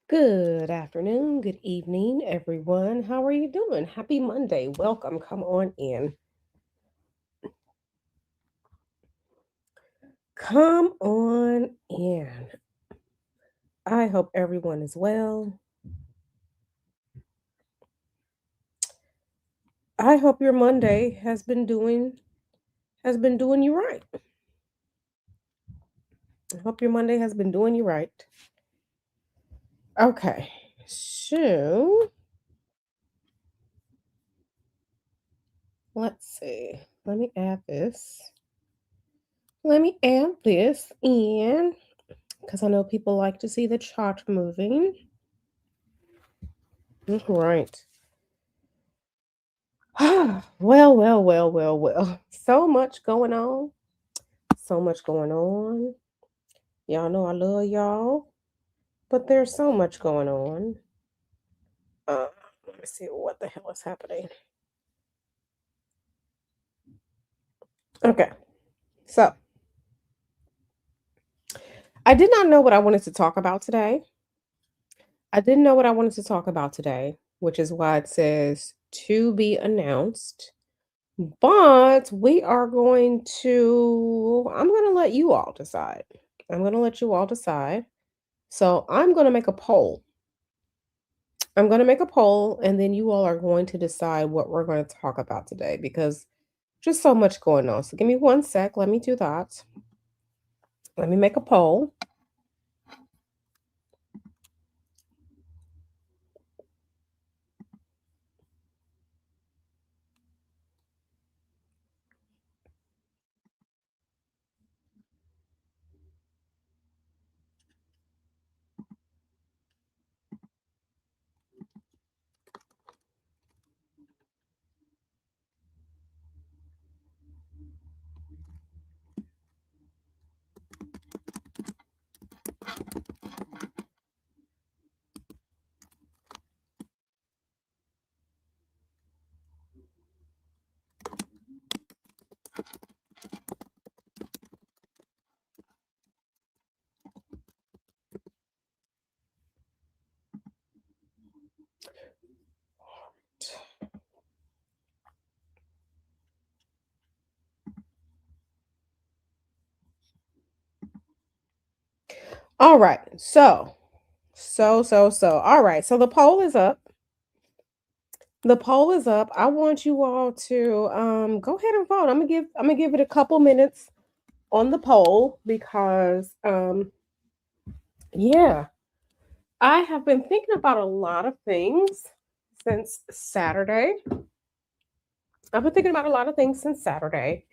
Good afternoon, good evening, everyone. How are you doing? Happy Monday. Welcome. Come on in. Come on in. I hope everyone is well. I hope your Monday has been doing you right. I hope your Monday has been doing you right. Okay. So, let's see. Let me add this. Let me add this in because I know people like to see the chart moving. All right. Well. So much going on. So much going on. Y'all know I love y'all, but there's so much going on. Uh, Let me see what the hell is happening. Okay, so I did not know what I wanted to talk about today. I didn't know what I wanted to talk about today, which is why it says to be announced. But I'm going to let you all decide. I'm going to let you all decide. So I'm going to make a poll. I'm going to make a poll and then you all are going to decide what we're going to talk about today because just so much going on. So give me one sec. Let me do that. Let me make a poll. All right. So. All right. So the poll is up. The poll is up. I want you all to go ahead and vote. I'm gonna give it a couple minutes on the poll because yeah, I have been thinking about a lot of things since Saturday. I've been thinking about a lot of things since Saturday.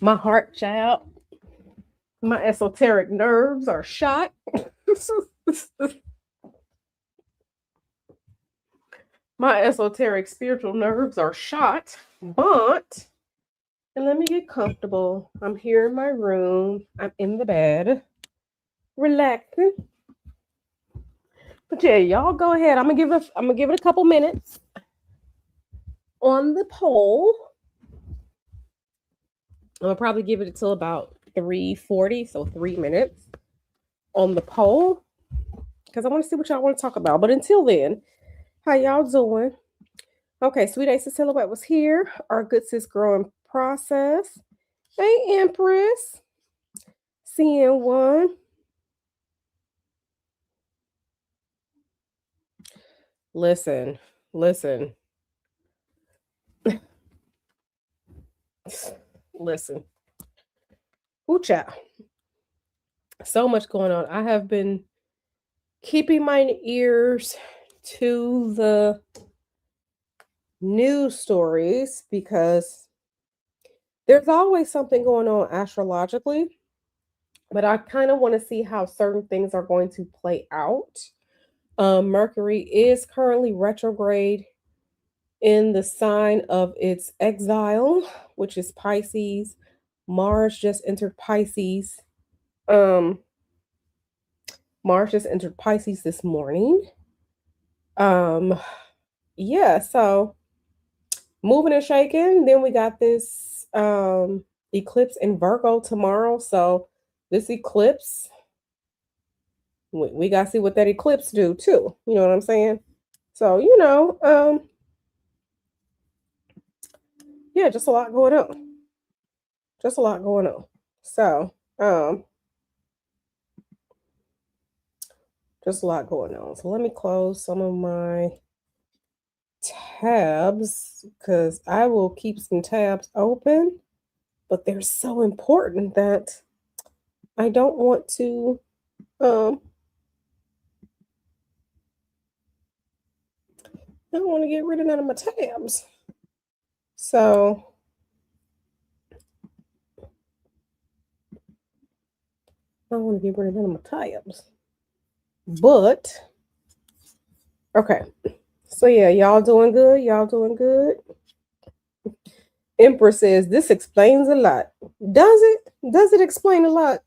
My heart child, my esoteric nerves are shot. My esoteric spiritual nerves are shot, but and let me get comfortable. I'm here in my room. I'm in the bed, relaxing. But yeah, y'all go ahead. I'm gonna give it a couple minutes on the poll. I'm gonna probably give it until about 3:40, so 3 minutes on the poll because I want to see what y'all want to talk about. But until then, how y'all doing? Okay, Sweet Ace of Silhouette was here. Our good sis growing process. Hey, Empress. CN1. Listen, listen, listen. Ooh, child. So much going on. I have been keeping my ears to the news stories because there's always something going on astrologically, but I kind of want to see how certain things are going to play out. Mercury is currently retrograde in the sign of its exile, which is Pisces. Mars just entered Pisces. Um, Mars just entered Pisces this morning. Um, yeah, so moving and shaking. Then we got this eclipse in Virgo tomorrow. So This eclipse, we got to see what that eclipse do too. You know what I'm saying? So, yeah, just a lot going on. Just a lot going on. So, just a lot going on. So let me close some of my tabs because I will keep some tabs open, but they're so important that I don't want to I don't want to get rid of none of my tabs. So I don't want to get rid of none of my tabs. But okay. So yeah, y'all doing good? Y'all doing good? Empress says this explains a lot. Does it? Does it explain a lot?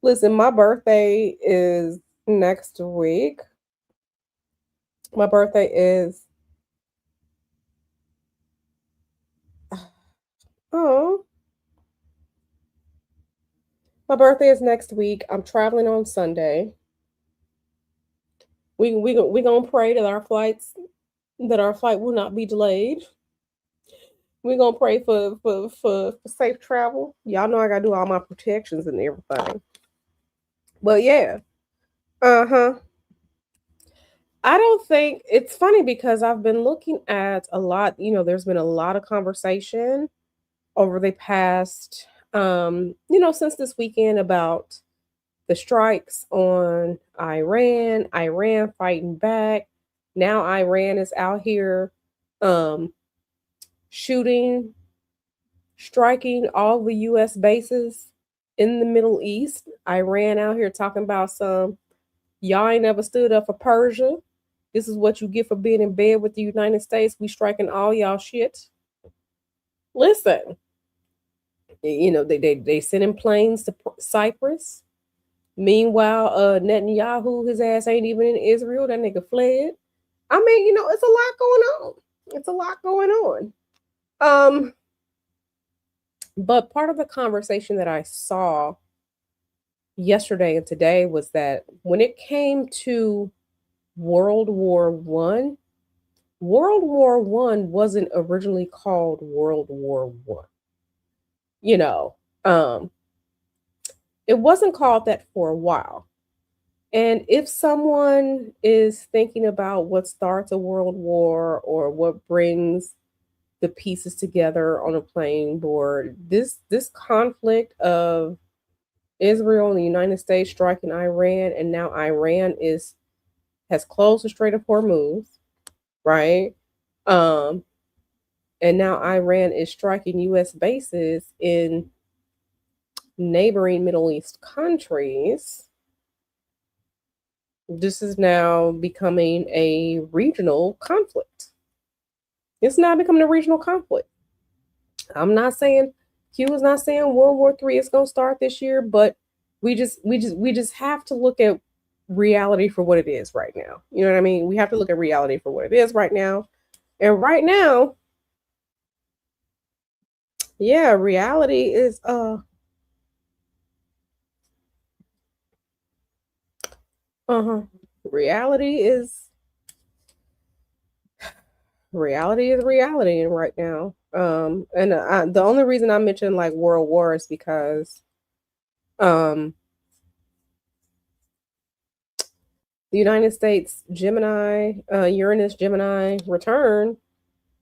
Listen, my birthday is next week. My birthday is oh, my birthday is next week. I'm traveling on Sunday. We gonna pray that our flight will not be delayed. We're gonna pray for safe travel. Y'all know I gotta do all my protections and everything. But yeah. Uh-huh. I don't think it's funny because I've been looking at a lot, there's been a lot of conversation over the past since this weekend about the strikes on Iran fighting back. Now Iran is out here um shooting, striking all the US bases in the Middle East. Iran out here talking about some y'all ain't never stood up for Persia. This is what you get for being in bed with the United States. We striking all y'all shit. Listen, they sending planes to Cyprus. Meanwhile, Netanyahu, his ass ain't even in Israel. That nigga fled. I mean, it's a lot going on. It's a lot going on. But part of the conversation that I saw yesterday and today was that when it came to World War I, World War I wasn't originally called World War One. You know, um, it wasn't called that for a while. And if someone is thinking about what starts a world war or what brings the pieces together on a playing board, this conflict of Israel and the United States striking Iran, and now Iran has closed the Strait of Hormuz, right? Um, and now Iran is striking U.S. bases in neighboring Middle East countries. This is now becoming a regional conflict. It's now becoming a regional conflict. I'm not saying Q is not saying World War III is going to start this year, but we just have to look at reality for what it is right now. You know what I mean? We have to look at reality for what it is right now. And right now, yeah, reality is uh-huh. Reality is reality right now. And the only reason I mentioned like world war is because um the United States Gemini, Uranus Gemini return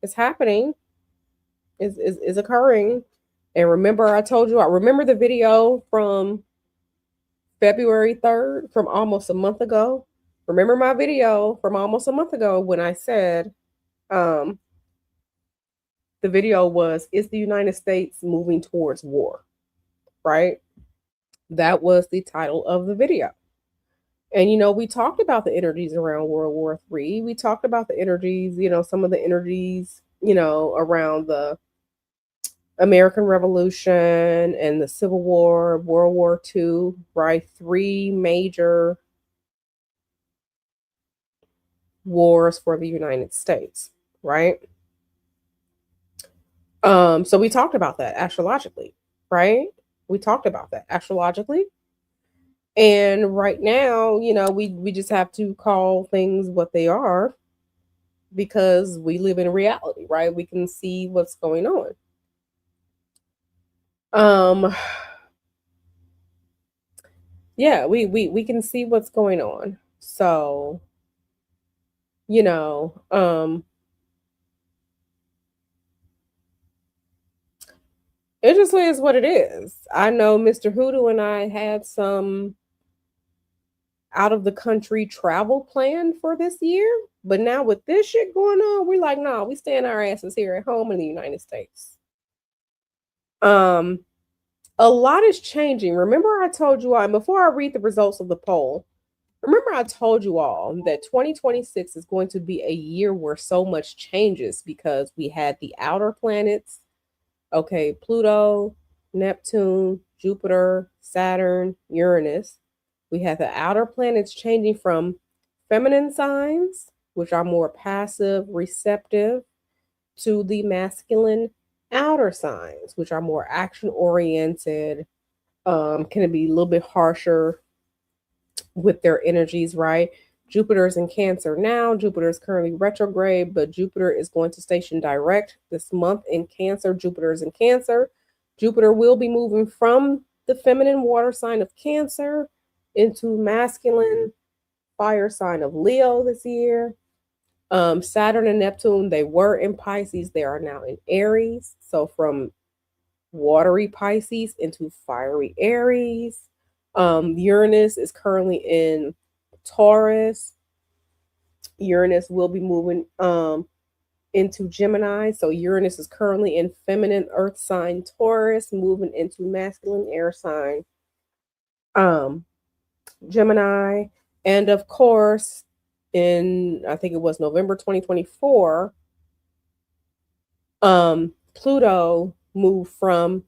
is happening, is occurring. And remember, I remember the video from February 3rd from almost a month ago. Remember my video from almost a month ago when I said um, the video was, is the United States moving towards war? Right? That was the title of the video. And we talked about the energies around World War III. We talked about the energies, some of the energies, around the American Revolution and the Civil War, World War II, right? Three major wars for the United States, right? So we talked about that astrologically, right? We talked about that astrologically. And right now, we just have to call things what they are because we live in reality, right? We can see what's going on. Um yeah, we can see what's going on. So, you know, um it just is what it is. I know Mr. Hoodoo and I had some out of the country travel planned for this year, but now with this shit going on, we're like, no, we staying our asses here at home in the United States. Um, a lot is changing. Remember, I told you all, and before I read the results of the poll, remember I told you all that 2026 is going to be a year where so much changes because we had the outer planets. Okay, Pluto, Neptune, Jupiter, Saturn, Uranus. We have the outer planets changing from feminine signs, which are more passive, receptive, to the masculine outer signs, which are more action oriented, can be a little bit harsher with their energies, right? Jupiter is in Cancer now. Jupiter is currently retrograde, but Jupiter is going to station direct this month in Cancer. Jupiter is in Cancer. Jupiter will be moving from the feminine water sign of Cancer into masculine fire sign of Leo this year. Saturn and Neptune, they were in Pisces. They are now in Aries. So from watery Pisces into fiery Aries. Uranus is currently in Taurus. Uranus will be moving into Gemini. So Uranus is currently in feminine earth sign Taurus, moving into masculine air sign um, Gemini. And of course, in I think it was November 2024, Pluto moved from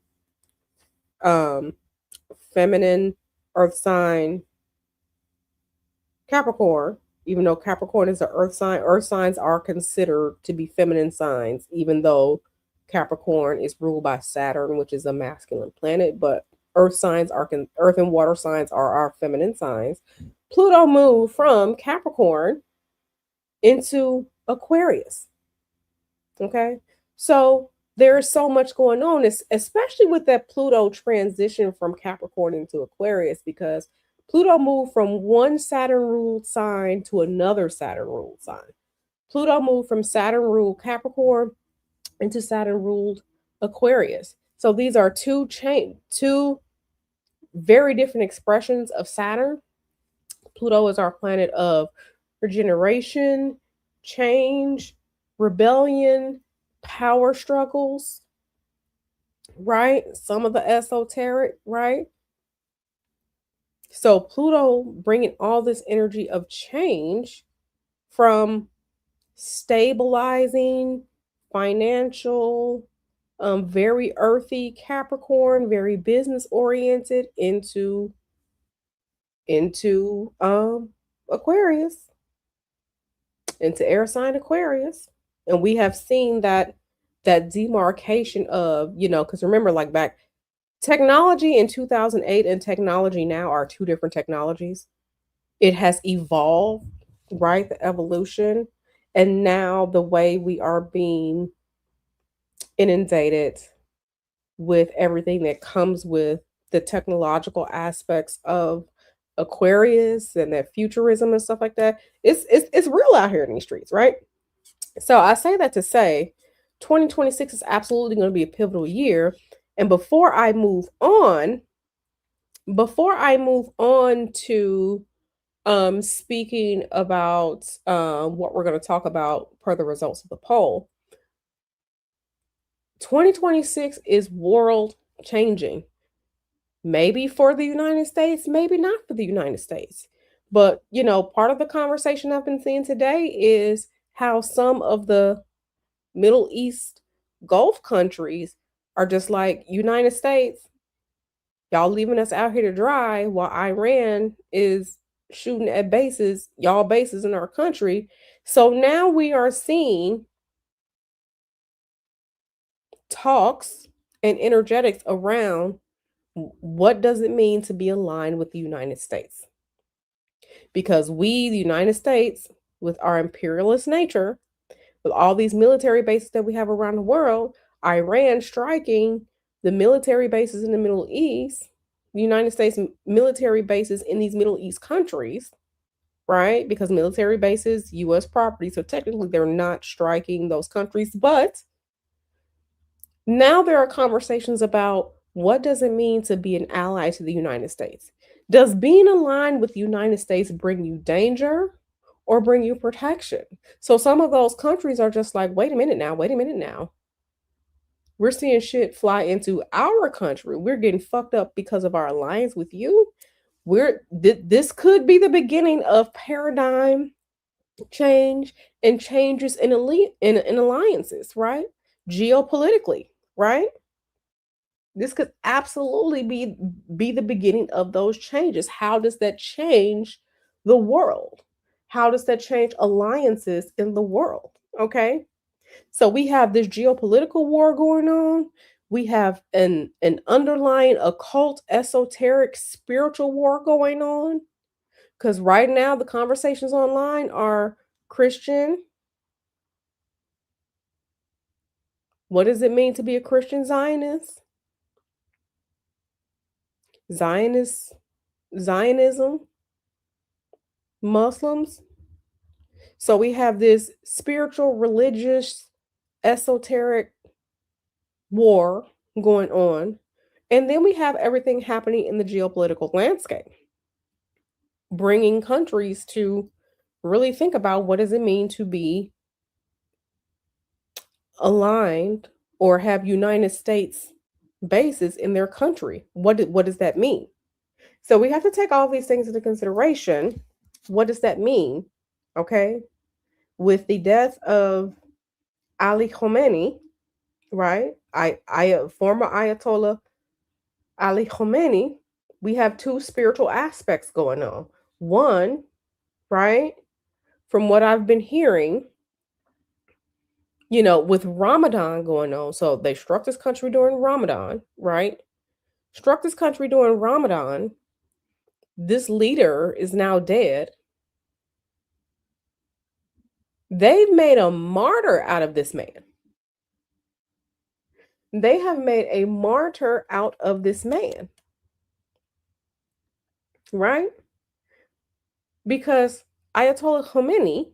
um, feminine earth sign Capricorn, even though Capricorn is an earth signs are considered to be feminine signs, even though Capricorn is ruled by Saturn, which is a masculine planet, but earth and water signs are our feminine signs. Pluto moved from Capricorn into Aquarius. Okay. So there's so much going on, especially with that Pluto transition from Capricorn into Aquarius, because Pluto moved from one Saturn ruled sign to another Saturn ruled sign. Pluto moved from Saturn ruled Capricorn into Saturn ruled Aquarius. So these are two very different expressions of Saturn. Pluto is our planet of regeneration, change, rebellion, power struggles, right? Some of the esoteric, right? So Pluto bringing all this energy of change from stabilizing, financial, very earthy Capricorn, very business oriented into Aquarius, into air sign Aquarius. And we have seen that demarcation of, because remember, like back technology in 2008 and technology now are two different technologies. It has evolved, right? The evolution. And now the way we are being inundated with everything that comes with the technological aspects of Aquarius and that futurism and stuff like that. It's real out here in these streets, right? So I say that to say 2026 is absolutely going to be a pivotal year. And before I move on to speaking about what we're going to talk about per the results of the poll, 2026 is world changing. Maybe for the United States, maybe not for the United States. But, part of the conversation I've been seeing today is how some of the Middle East Gulf countries are just like, United States, y'all leaving us out here to dry while Iran is shooting at y'all bases in our country. So now we are seeing talks and energetics around What does it mean to be aligned with the United States? Because we, the United States, with our imperialist nature, with all these military bases that we have around the world, Iran striking the military bases in the Middle East, the United States military bases in these Middle East countries, right? Because military bases, US property, so technically they're not striking those countries, but now there are conversations about what does it mean to be an ally to the United States? Does being aligned with the United States bring you danger or bring you protection? So some of those countries are just like, wait a minute now, wait a minute now. We're seeing shit fly into our country. We're getting fucked up because of our alliance with you. This could be the beginning of paradigm change and changes in in alliances, right? Geopolitically, right? This could absolutely be the beginning of those changes. How does that change the world? How does that change alliances in the world? Okay? So we have this geopolitical war going on. We have an underlying occult, esoteric, spiritual war going on. Because right now the conversations online are Christian. What does it mean to be a Christian Zionist? Zionist, Zionism, Muslims. So we have this spiritual, religious, esoteric war going on. And then we have everything happening in the geopolitical landscape, bringing countries to really think about what does it mean to be aligned or have United States bases in their country. What does that mean? So we have to take all these things into consideration. What does that mean? Okay. With the death of Ali Khomeini, right? Former Ayatollah Ali Khomeini, we have two spiritual aspects going on. One, right, from what I've been hearing, with Ramadan going on. So they struck this country during Ramadan, right? Struck this country during Ramadan. This leader is now dead. They've made a martyr out of this man. They have made a martyr out of this man, right? Because Ayatollah Khomeini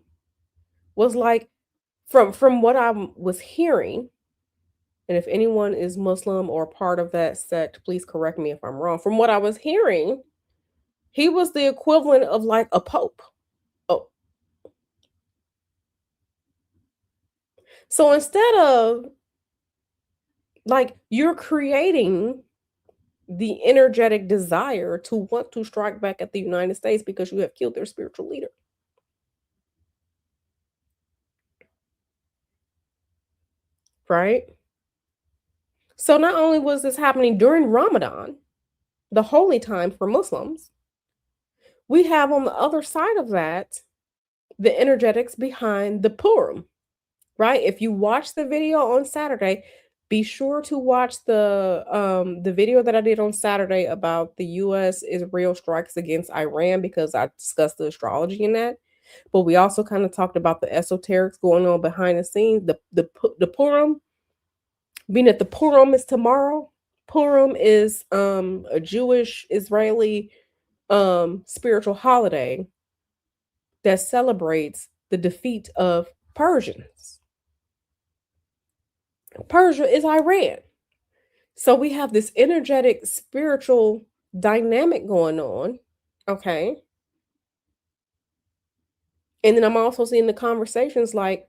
was like, from what I was hearing, and if anyone is Muslim or part of that sect, please correct me if I'm wrong. From what I was hearing, he was the equivalent of like a pope. Oh, so instead of like you're creating the energetic desire to want to strike back at the United States because you have killed their spiritual leader. Right? So not only was this happening during Ramadan, the holy time for Muslims, we have on the other side of that the energetics behind the Purim, right? If you watch the video on Saturday, be sure to watch the video that I did on Saturday about the US Israel strikes against Iran because I discussed the astrology in that. But we also kind of talked about the esoterics going on behind the scenes. The Purim, being that the Purim is tomorrow. Purim is a Jewish Israeli spiritual holiday that celebrates the defeat of Persians. Persia is Iran. So we have this energetic spiritual dynamic going on. Okay. And then I'm also seeing the conversations like,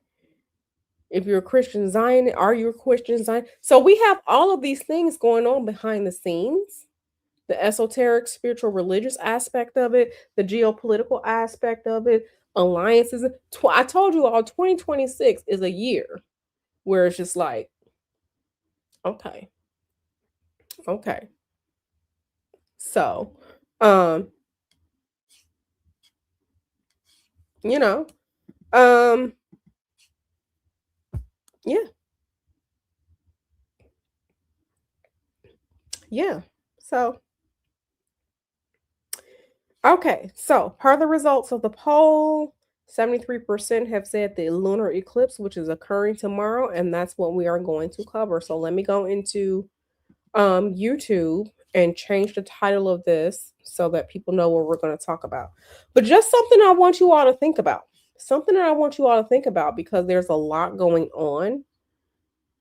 if you're a Christian Zion, are you a Christian Zion? So we have all of these things going on behind the scenes, the esoteric, spiritual, religious aspect of it, the geopolitical aspect of it, alliances. I told you all 2026 is a year where it's just like, okay, okay. So, um, you know, um, yeah, yeah. So, okay. So, per the results of the poll, 73% have said the lunar eclipse, which is occurring tomorrow, and that's what we are going to cover. So, let me go into YouTube and change the title of this so that people know what we're going to talk about. But just something I want you all to think about. Something that I want you all to think about because there's a lot going on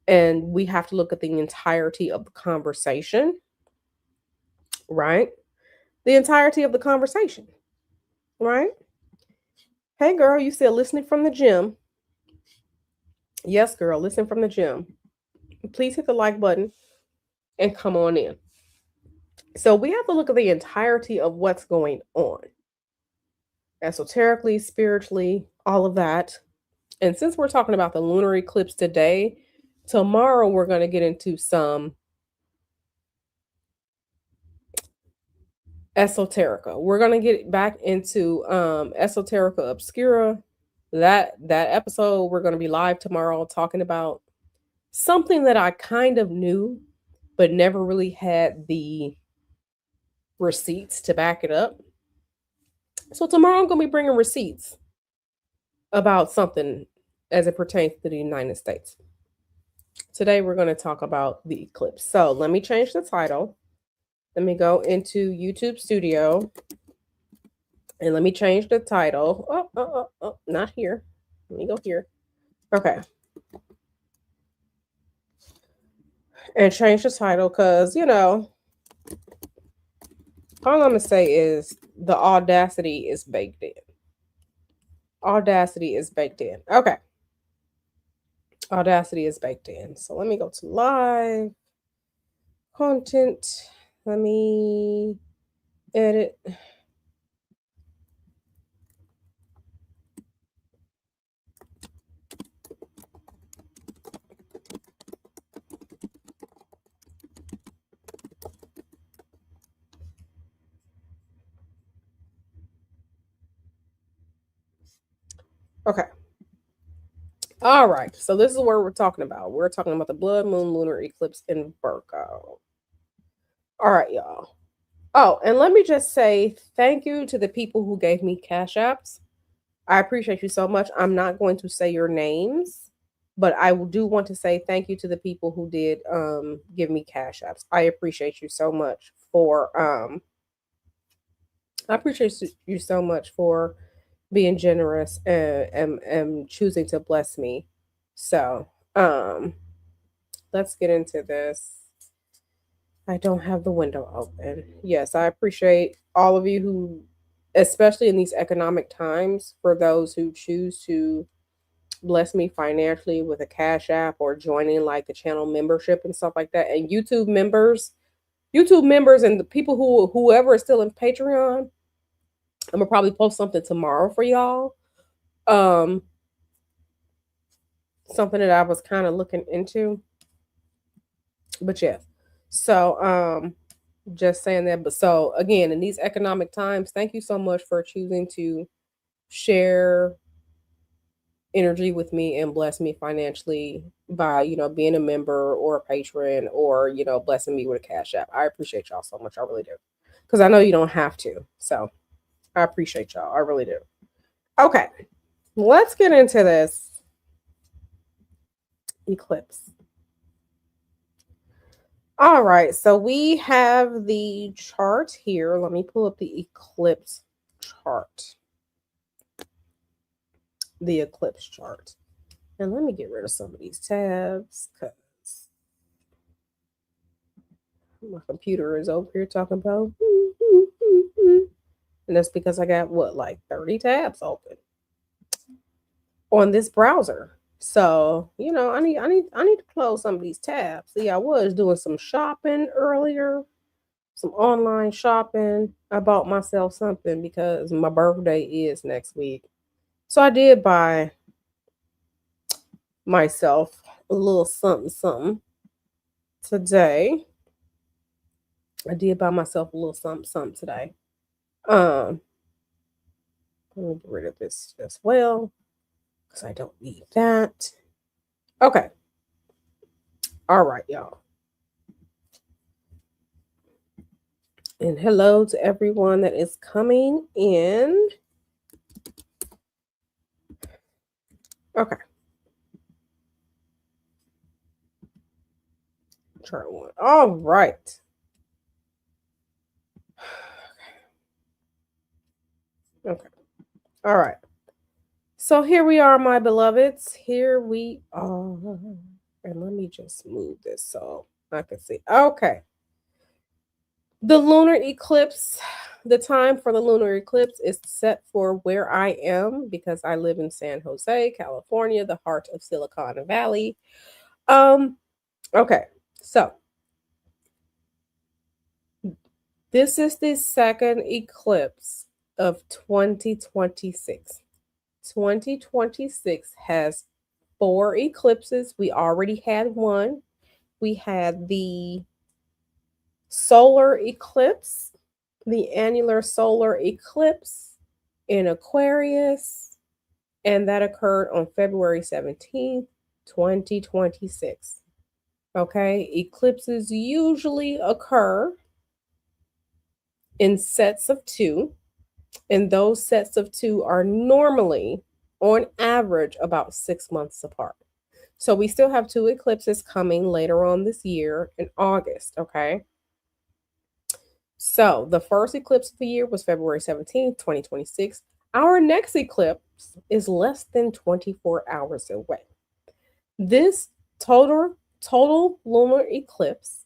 and we have to look at the entirety of the conversation, right? The entirety of the conversation, right? Hey girl, you still listening from the gym? Yes, girl, listen from the gym. Please hit the like button and come on in. So we have to look at the entirety of what's going on. Esoterically, spiritually, all of that. And since we're talking about the lunar eclipse today, tomorrow we're going to get into some esoterica. We're going to get back into esoterica obscura. That episode we're going to be live tomorrow talking about something that I kind of knew but never really had the receipts to back it up. So tomorrow I'm going to be bringing receipts about something as it pertains to the United States. Today we're going to talk about the eclipse. So let me change the title. Let me go into YouTube Studio and let me change the title. Oh, not here. Let me go here. Okay. And change the title because, all I'm going to say is the audacity is baked in. Audacity is baked in. Okay. Audacity is baked in. So let me go to live content. Let me edit. Okay. All right. So this is what we're talking about. We're talking about the blood moon lunar eclipse in Virgo. All right, y'all. Oh, and let me just say thank you to the people who gave me cash apps. I appreciate you so much. I'm not going to say your names, but I do want to say thank you to the people who did give me cash apps. I appreciate you so much for I appreciate you so much for being generous and choosing to bless me. So, let's get into this. I don't have the window open. Yes, I appreciate all of you who, especially in these economic times, for those who choose to bless me financially with a cash app or joining like the channel membership and stuff like that. And YouTube members and the people whoever is still in Patreon, I'm gonna probably post something tomorrow for y'all. Um, Something that I was kind of looking into. But yeah. So just saying that. But so again, in these economic times, thank you so much for choosing to share energy with me and bless me financially by being a member or a patron or blessing me with a cash app. I appreciate y'all so much. I really do. Because I know you don't have to. So I appreciate y'all. I really do. Okay. Let's get into this eclipse. All right, so we have the chart here. Let me pull up the eclipse chart. The eclipse chart. And let me get rid of some of these tabs because my computer is over here talking about. And that's because I got like 30 tabs open on this browser. So, I need to close some of these tabs. See, I was doing some shopping earlier. Some online shopping. I bought myself something because my birthday is next week. So I did buy myself a little something today. I did buy myself a little something today. Let me get rid of this as well because I don't need that. Okay. All right, y'all. And hello to everyone that is coming in. Okay. Chart one. All right. Okay. All right. So here we are, my beloveds. Here we are. And let me just move this so I can see. Okay. The lunar eclipse, the time for the lunar eclipse is set for where I am because I live in San Jose, California, the heart of Silicon Valley. Okay. So this is the second eclipse of 2026. 2026 has 4 eclipses. We already had one. We had the solar eclipse, the annular solar eclipse in Aquarius, and that occurred on February 17th, 2026. Okay, eclipses usually occur in sets of 2, and those sets of 2 are normally, on average, about 6 months apart. So we still have 2 eclipses coming later on this year in August, okay? So the first eclipse of the year was February 17th, 2026. Our next eclipse is less than 24 hours away. This total lunar eclipse,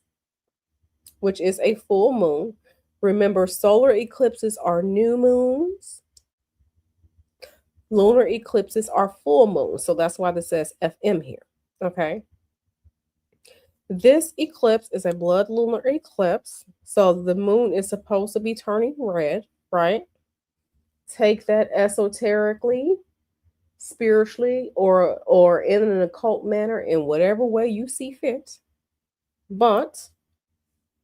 which is a full moon. Remember, solar eclipses are new moons. Lunar eclipses are full moons. So that's why this says FM here. Okay. This eclipse is a blood lunar eclipse. So the moon is supposed to be turning red, right? Take that esoterically, spiritually, or in an occult manner, in whatever way you see fit. But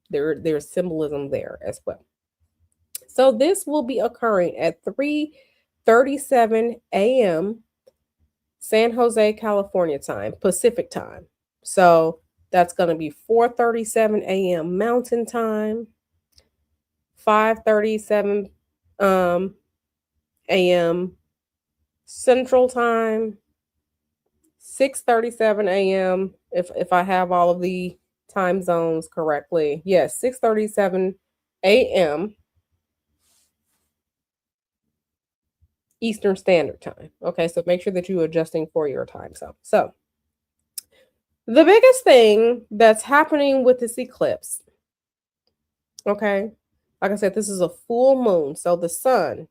there's symbolism there as well. So this will be occurring at 3:37 a.m. San Jose, California time, Pacific time. So that's going to be 4:37 a.m. Mountain time, 5:37 a.m. Central time, 6:37 a.m. if I have all of the time zones correctly. Yes, 6:37 a.m. Eastern Standard Time. Okay, so make sure that you're adjusting for your time zone. So, the biggest thing that's happening with this eclipse, okay, like I said, this is a full moon. So, the sun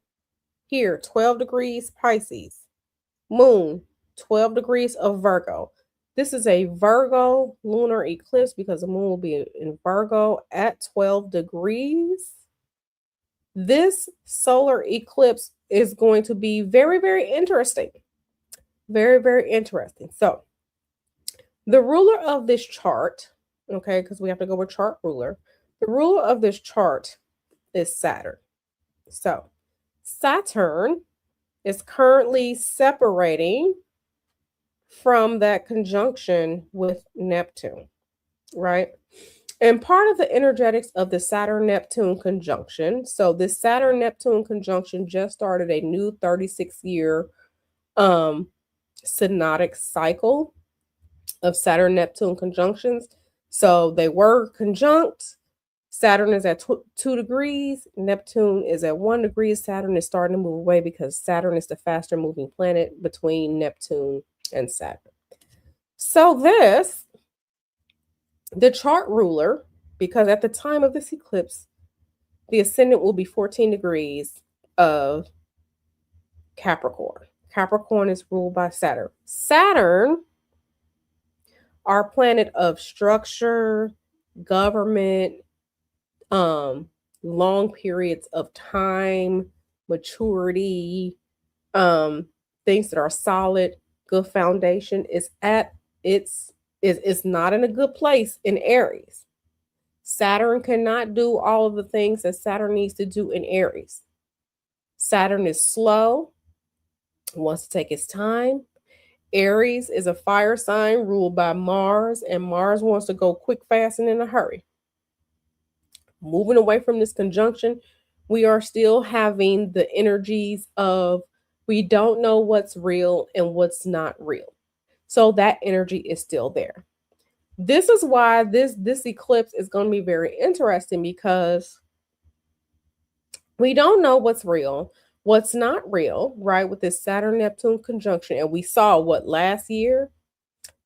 here, 12 degrees Pisces, moon, 12 degrees of Virgo. This is a Virgo lunar eclipse because the moon will be in Virgo at 12 degrees. This solar eclipse is going to be very, very interesting. Very, very interesting. So, the ruler of this chart, okay, because we have to go with chart ruler, the ruler of this chart is Saturn. So, Saturn is currently separating from that conjunction with Neptune, right? And part of the energetics of the Saturn Neptune conjunction, so this Saturn Neptune conjunction just started a new 36-year synodic cycle of Saturn Neptune conjunctions. So they were conjunct. Saturn is at 2 degrees, Neptune is at 1 degree. Saturn is starting to move away because Saturn is the faster moving planet between Neptune and Saturn. So the chart ruler, because at the time of this eclipse, the ascendant will be 14 degrees of Capricorn. Capricorn is ruled by Saturn. Saturn, our planet of structure, government, long periods of time, maturity, things that are solid, good foundation, is at it's not in a good place in Aries. Saturn cannot do all of the things that Saturn needs to do in Aries. Saturn is slow, wants to take its time. Aries is a fire sign ruled by Mars, and Mars wants to go quick, fast, and in a hurry. moving away from this conjunction, we are still having the energies of we don't know what's real and what's not real. So that energy is still there. This is why this eclipse is going to be very interesting because we don't know what's real, what's not real, right? With this Saturn Neptune conjunction. And we saw what last year,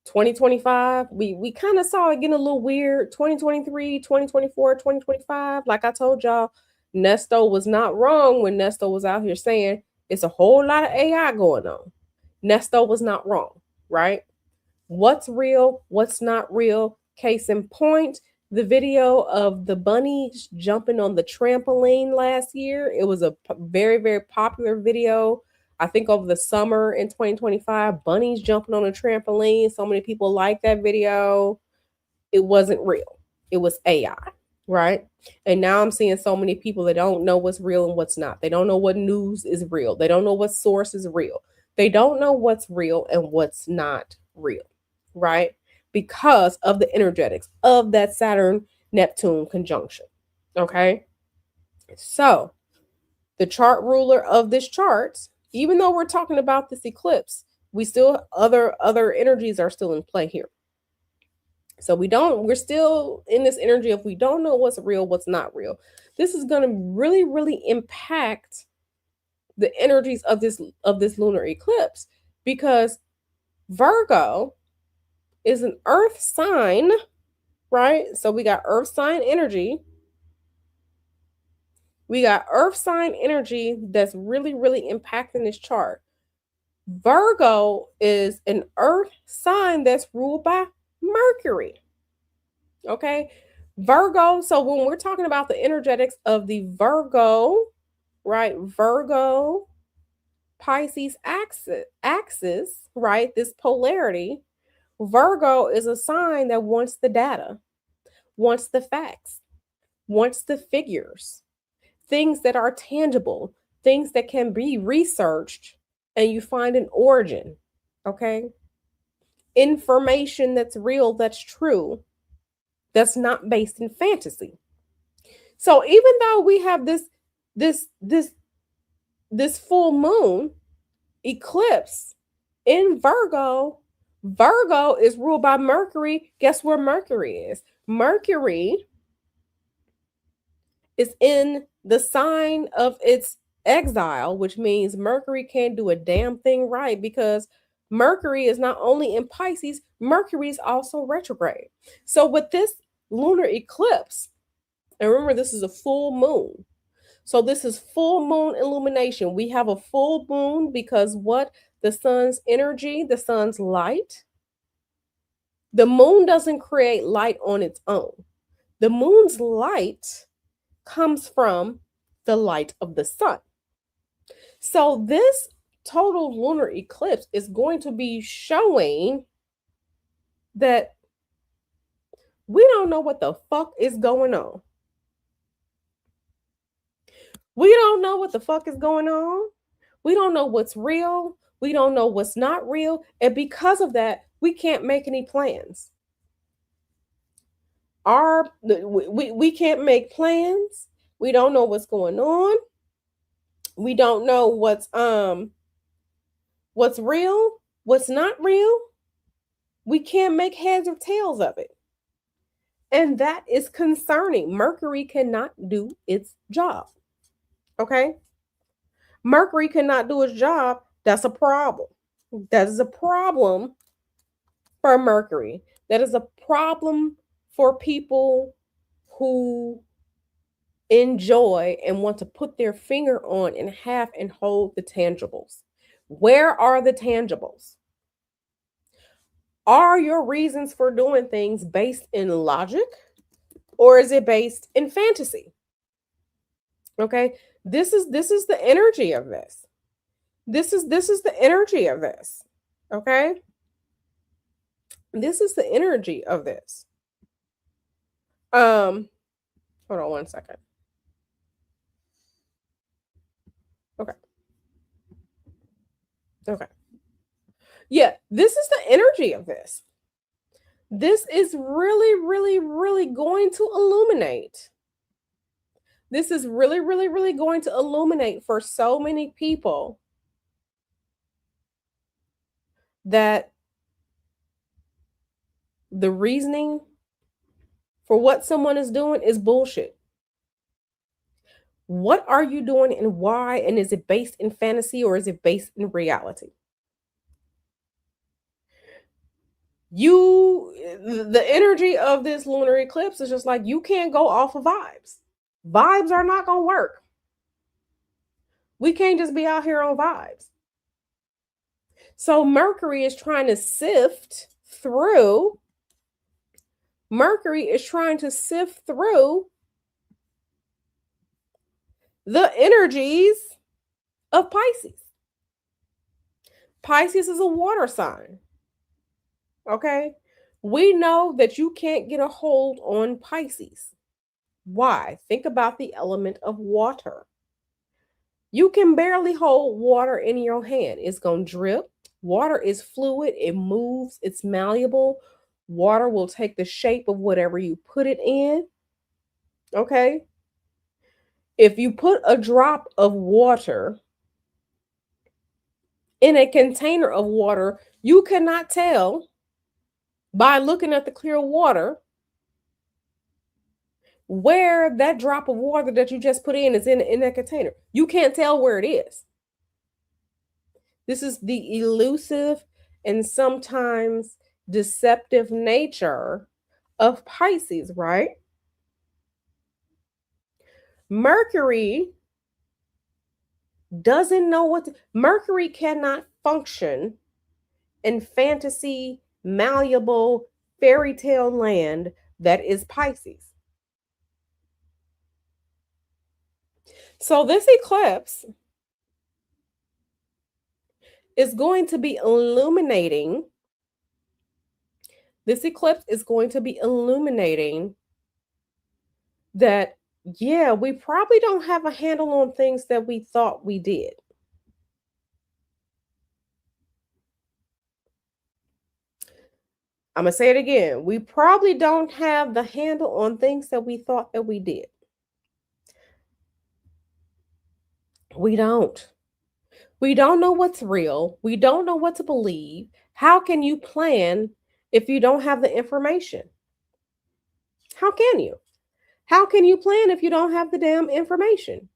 2025, we kind of saw it getting a little weird. 2023, 2024, 2025. Like I told y'all, Nesto was not wrong when Nesto was out here saying it's a whole lot of AI going on. Nesto was not wrong, right? What's real, what's not real. Case in point, the video of the bunnies jumping on the trampoline last year. It was a very, very popular video. I think over the summer in 2025, bunnies jumping on a trampoline. So many people liked that video. It wasn't real. It was AI, right? And now I'm seeing so many people that don't know what's real and what's not. They don't know what news is real. They don't know what source is real. They don't know what's real and what's not real, right? Because of the energetics of that Saturn Neptune conjunction. Okay. So the chart ruler of this chart, even though we're talking about this eclipse, we still other energies are still in play here. So we're still in this energy of we don't know what's real, what's not real. This is going to really, really impact the energies of this lunar eclipse because Virgo is an earth sign, right? So we got earth sign energy. We got earth sign energy that's really, really impacting this chart. Virgo is an earth sign that's ruled by Mercury. Okay. Virgo. So when we're talking about the energetics of the Virgo, right? Virgo, Pisces axis, right? This polarity. Virgo is a sign that wants the data, wants the facts, wants the figures, things that are tangible, things that can be researched and you find an origin, okay? Information that's real, that's true, that's not based in fantasy. So even though we have this full moon eclipse in Virgo, Virgo is ruled by Mercury. Guess where Mercury is? Mercury is in the sign of its exile, which means Mercury can't do a damn thing right because Mercury is not only in Pisces, Mercury is also retrograde. So with this lunar eclipse, and remember this is a full moon. So this is full moon illumination. We have a full moon because what? The sun's energy, the sun's light. The moon doesn't create light on its own. The moon's light comes from the light of the sun. So this total lunar eclipse is going to be showing that we don't know what the fuck is going on. We don't know what the fuck is going on. We don't know what's real. We don't know what's not real. And because of that, we can't make any plans. We can't make plans. We don't know what's going on. We don't know what's real, what's not real. We can't make heads or tails of it. And that is concerning. Mercury cannot do its job. Okay? Mercury cannot do its job. That's a problem. That is a problem for Mercury. That is a problem for people who enjoy and want to put their finger on and have and hold the tangibles. Where are the tangibles? Are your reasons for doing things based in logic or is it based in fantasy? Okay, this is the energy of this. This is the energy of this. Okay? This is the energy of this. Hold on one second. Okay. Okay. Yeah, this is the energy of this. This is really, really, really going to illuminate This is really, really, really going to illuminate for so many people that the reasoning for what someone is doing is bullshit. What are you doing and why? And is it based in fantasy or is it based in reality? The energy of this lunar eclipse is just like you can't go off of vibes. Vibes are not going to work. We can't just be out here on vibes. So Mercury is trying to sift through. Mercury is trying to sift through the energies of Pisces. Pisces is a water sign. Okay? We know that you can't get a hold on Pisces. Why? Think about the element of water. You can barely hold water in your hand. It's going to drip. Water is fluid, it moves, it's malleable. Water will take the shape of whatever you put it in. Okay? If you put a drop of water in a container of water, you cannot tell by looking at the clear water where that drop of water that you just put in is in that container. You can't tell where it is. This is the elusive and sometimes deceptive nature of Pisces, right? Mercury doesn't know Mercury cannot function in fantasy, malleable, fairy tale land that is Pisces. So this eclipse is going to be illuminating. This eclipse is going to be illuminating that, yeah, we probably don't have a handle on things that we thought we did. I'm going to say it again. We probably don't have the handle on things that we thought that we did. We don't. We don't know what's real. We don't know what to believe. How can you plan if you don't have the information? How can you? How can you plan if you don't have the damn information?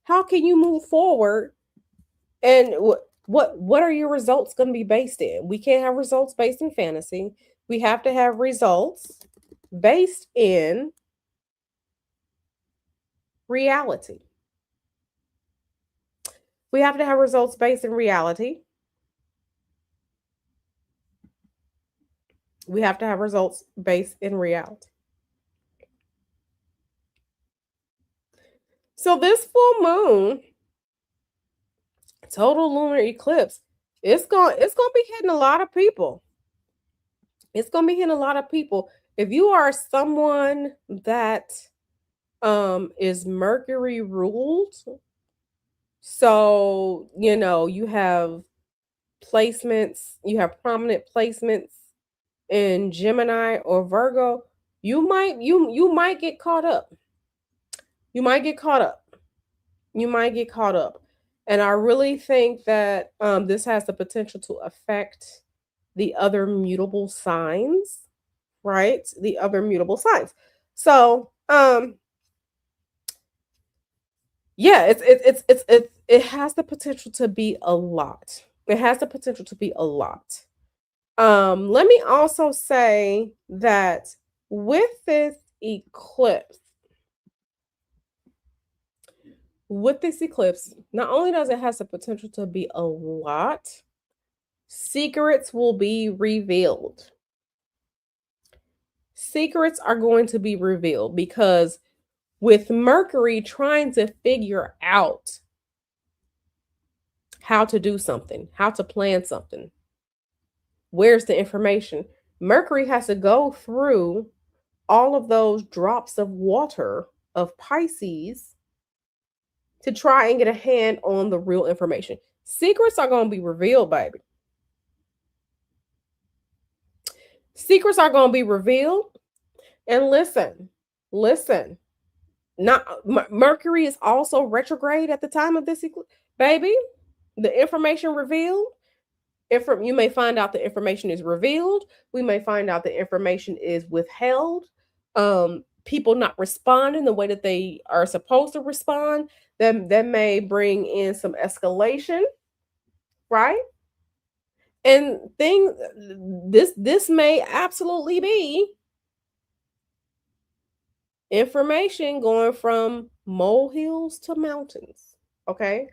How can you move forward? And what are your results going to be based in? We can't have results based in fantasy. We have to have results based in reality. We have to have results based in reality. We have to have results based in reality. So this full moon, total lunar eclipse, it's going to be hitting a lot of people. It's going to be hitting a lot of people. If you are someone that is Mercury ruled, so you have placements, you have prominent placements in Gemini or Virgo, you might get caught up. You might get caught up. You might get caught up. And I really think that this has the potential to affect the other mutable signs, right? The other mutable signs. So, yeah, it has the potential to be a lot. It has the potential to be a lot. Let me also say that with this eclipse, not only does it has the potential to be a lot, secrets will be revealed. Secrets are going to be revealed because with Mercury trying to figure out how to do something, how to plan something, where's the information? Mercury has to go through all of those drops of water of Pisces to try and get a hand on the real information. Secrets are going to be revealed, baby. Secrets are going to be revealed. And listen. Not Mercury is also retrograde at the time of this eclipse. Baby, the information revealed, you may find out the information is revealed. We may find out the information is withheld. People not responding the way that they are supposed to respond. That may bring in some escalation, right? And this may absolutely be information going from molehills to mountains. Okay.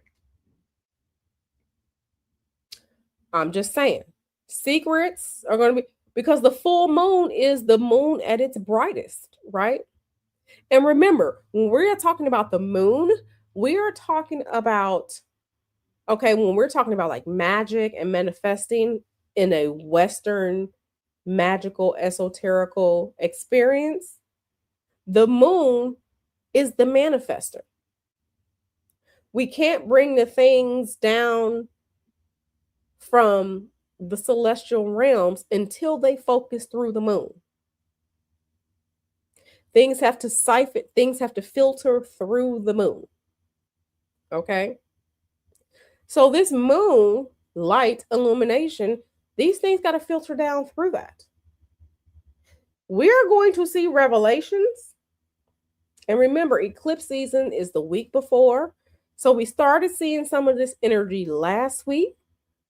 I'm just saying. Secrets are going to be, because the full moon is the moon at its brightest, right? And remember, when we're talking about the moon, we are talking about, okay, when we're talking about like magic and manifesting in a Western magical, esoterical experience, the moon is the manifester. We can't bring the things down from the celestial realms until they focus through the moon. Things have to siphon, things have to filter through the moon. Okay. So this moon light illumination, these things got to filter down through that. We're going to see revelations. And remember, eclipse season is the week before. So we started seeing some of this energy last week.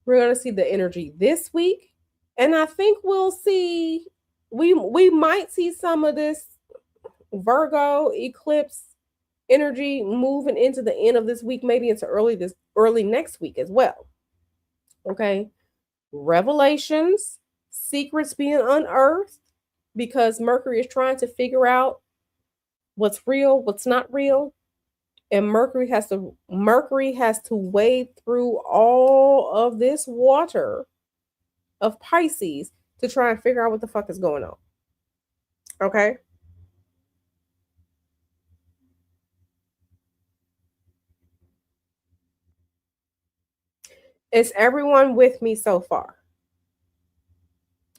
We're going to see the energy this week. And I think we'll see, we might see some of this Virgo eclipse energy moving into the end of this week, maybe into early next week as well. Okay. Revelations, secrets being unearthed, because Mercury is trying to figure out what's real, what's not real. And Mercury has to wade through all of this water of Pisces to try and figure out what the fuck is going on. Okay? Is everyone with me so far?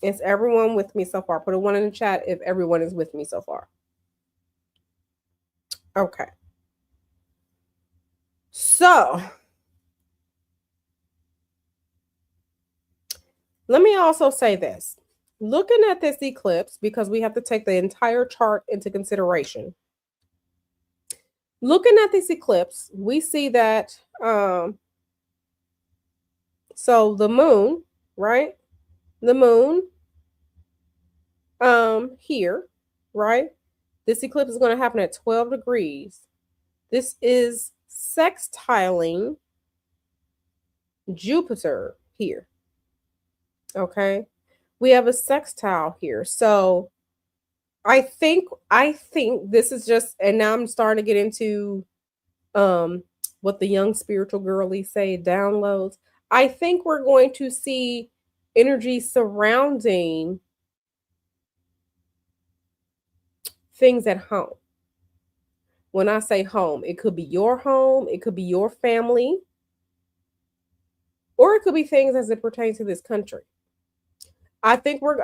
Is everyone with me so far? Put a 1 in the chat if everyone is with me so far. Okay. So, let me also say this. Looking at this eclipse, because we have to take the entire chart into consideration. Looking at this eclipse, we see that so the moon, right? The moon here, right? This eclipse is going to happen at 12 degrees. This is sextiling Jupiter here. Okay? We have a sextile here. So I think this is just, and now I'm starting to get into what the young spiritual girlies say, downloads. I think we're going to see energy surrounding things at home. When I say home, it could be your home, it could be your family, or it could be things as it pertains to this country. I think we're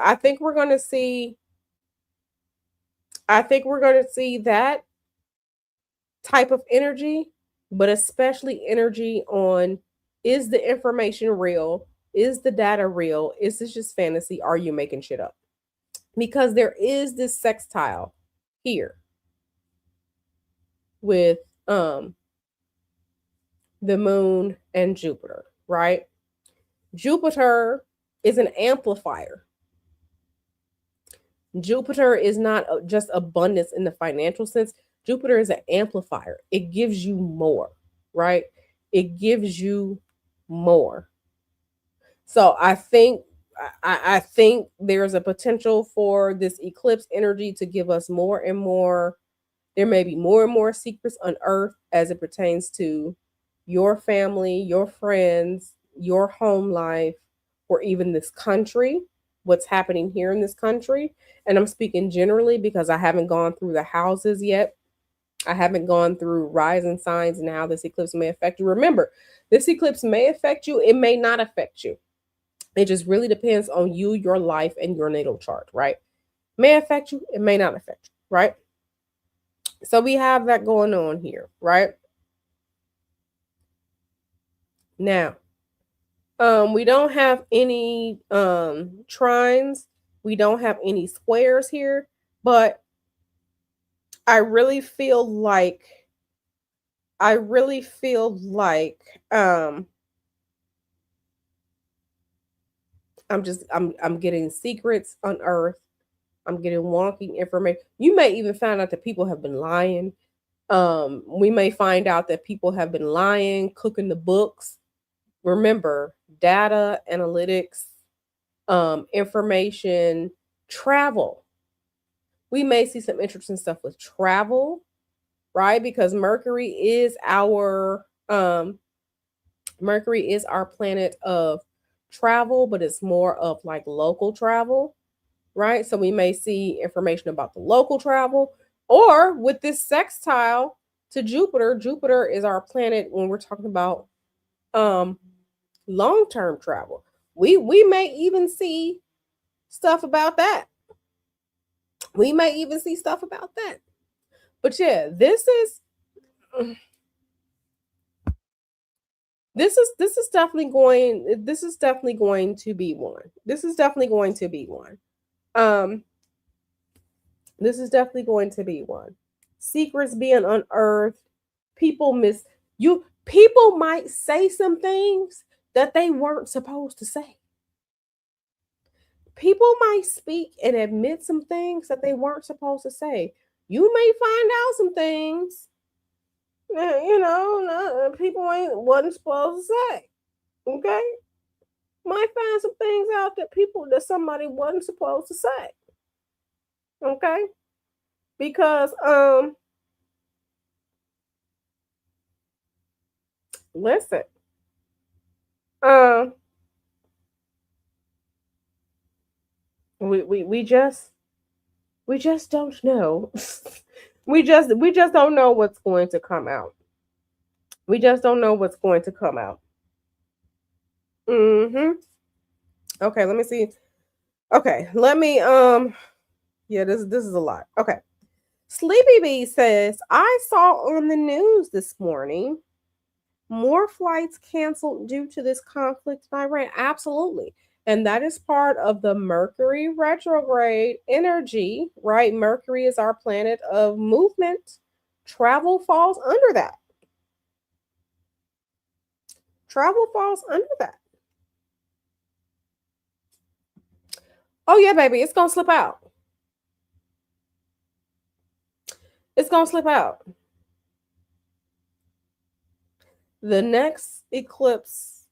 going to see that type of energy, but especially energy on, is the information real? Is the data real? Is this just fantasy? Are you making shit up? Because there is this sextile here with the moon and Jupiter, right? Jupiter is an amplifier. Jupiter is not just abundance in the financial sense. Jupiter is an amplifier. It gives you more, right? It gives you more. So I think there's a potential for this eclipse energy to give us more and more. There may be more and more secrets unearthed as it pertains to your family, your friends, your home life, or even this country, what's happening here in this country. And I'm speaking generally because I haven't gone through the houses yet. I haven't gone through rising signs and how this eclipse may affect you. Remember, this eclipse may affect you. It may not affect you. It just really depends on you, your life, and your natal chart, right? May affect you. It may not affect you, right? So we have that going on here, right? Now, we don't have any trines, we don't have any squares here, but I really feel like I really feel like um I'm getting secrets unearthed. I'm getting wonky information. You may even find out that people have been lying. We may find out that people have been lying, cooking the books. Remember, data, analytics, information, travel. We may see some interesting stuff with travel, right? Because Mercury is our planet of travel, but it's more of like local travel, right? So we may see information about the local travel, or with this sextile to Jupiter. Jupiter is our planet when we're talking about um long-term travel. We may even see stuff about that. We may even see stuff about that. But yeah, this is definitely going to be one. This is definitely going to be one. Um this is definitely going to be one. Secrets being unearthed. People miss you people might say some things that they weren't supposed to say. People might speak and admit some things that they weren't supposed to say. You may find out some things that, people ain't wasn't supposed to say. Okay, might find some things out that somebody wasn't supposed to say. Okay, because listen, um, we just don't know. we just don't know what's going to come out. We just don't know what's going to come out. Mm-hmm. Okay, let me see. Okay, let me yeah, this is a lot. Okay. Sleepy Bee says, I saw on the news this morning more flights canceled due to this conflict in Iran. Absolutely. And that is part of the Mercury retrograde energy, right? Mercury is our planet of movement. Travel falls under that. Travel falls under that. Oh, yeah, baby, it's going to slip out. It's going to slip out. The next eclipse,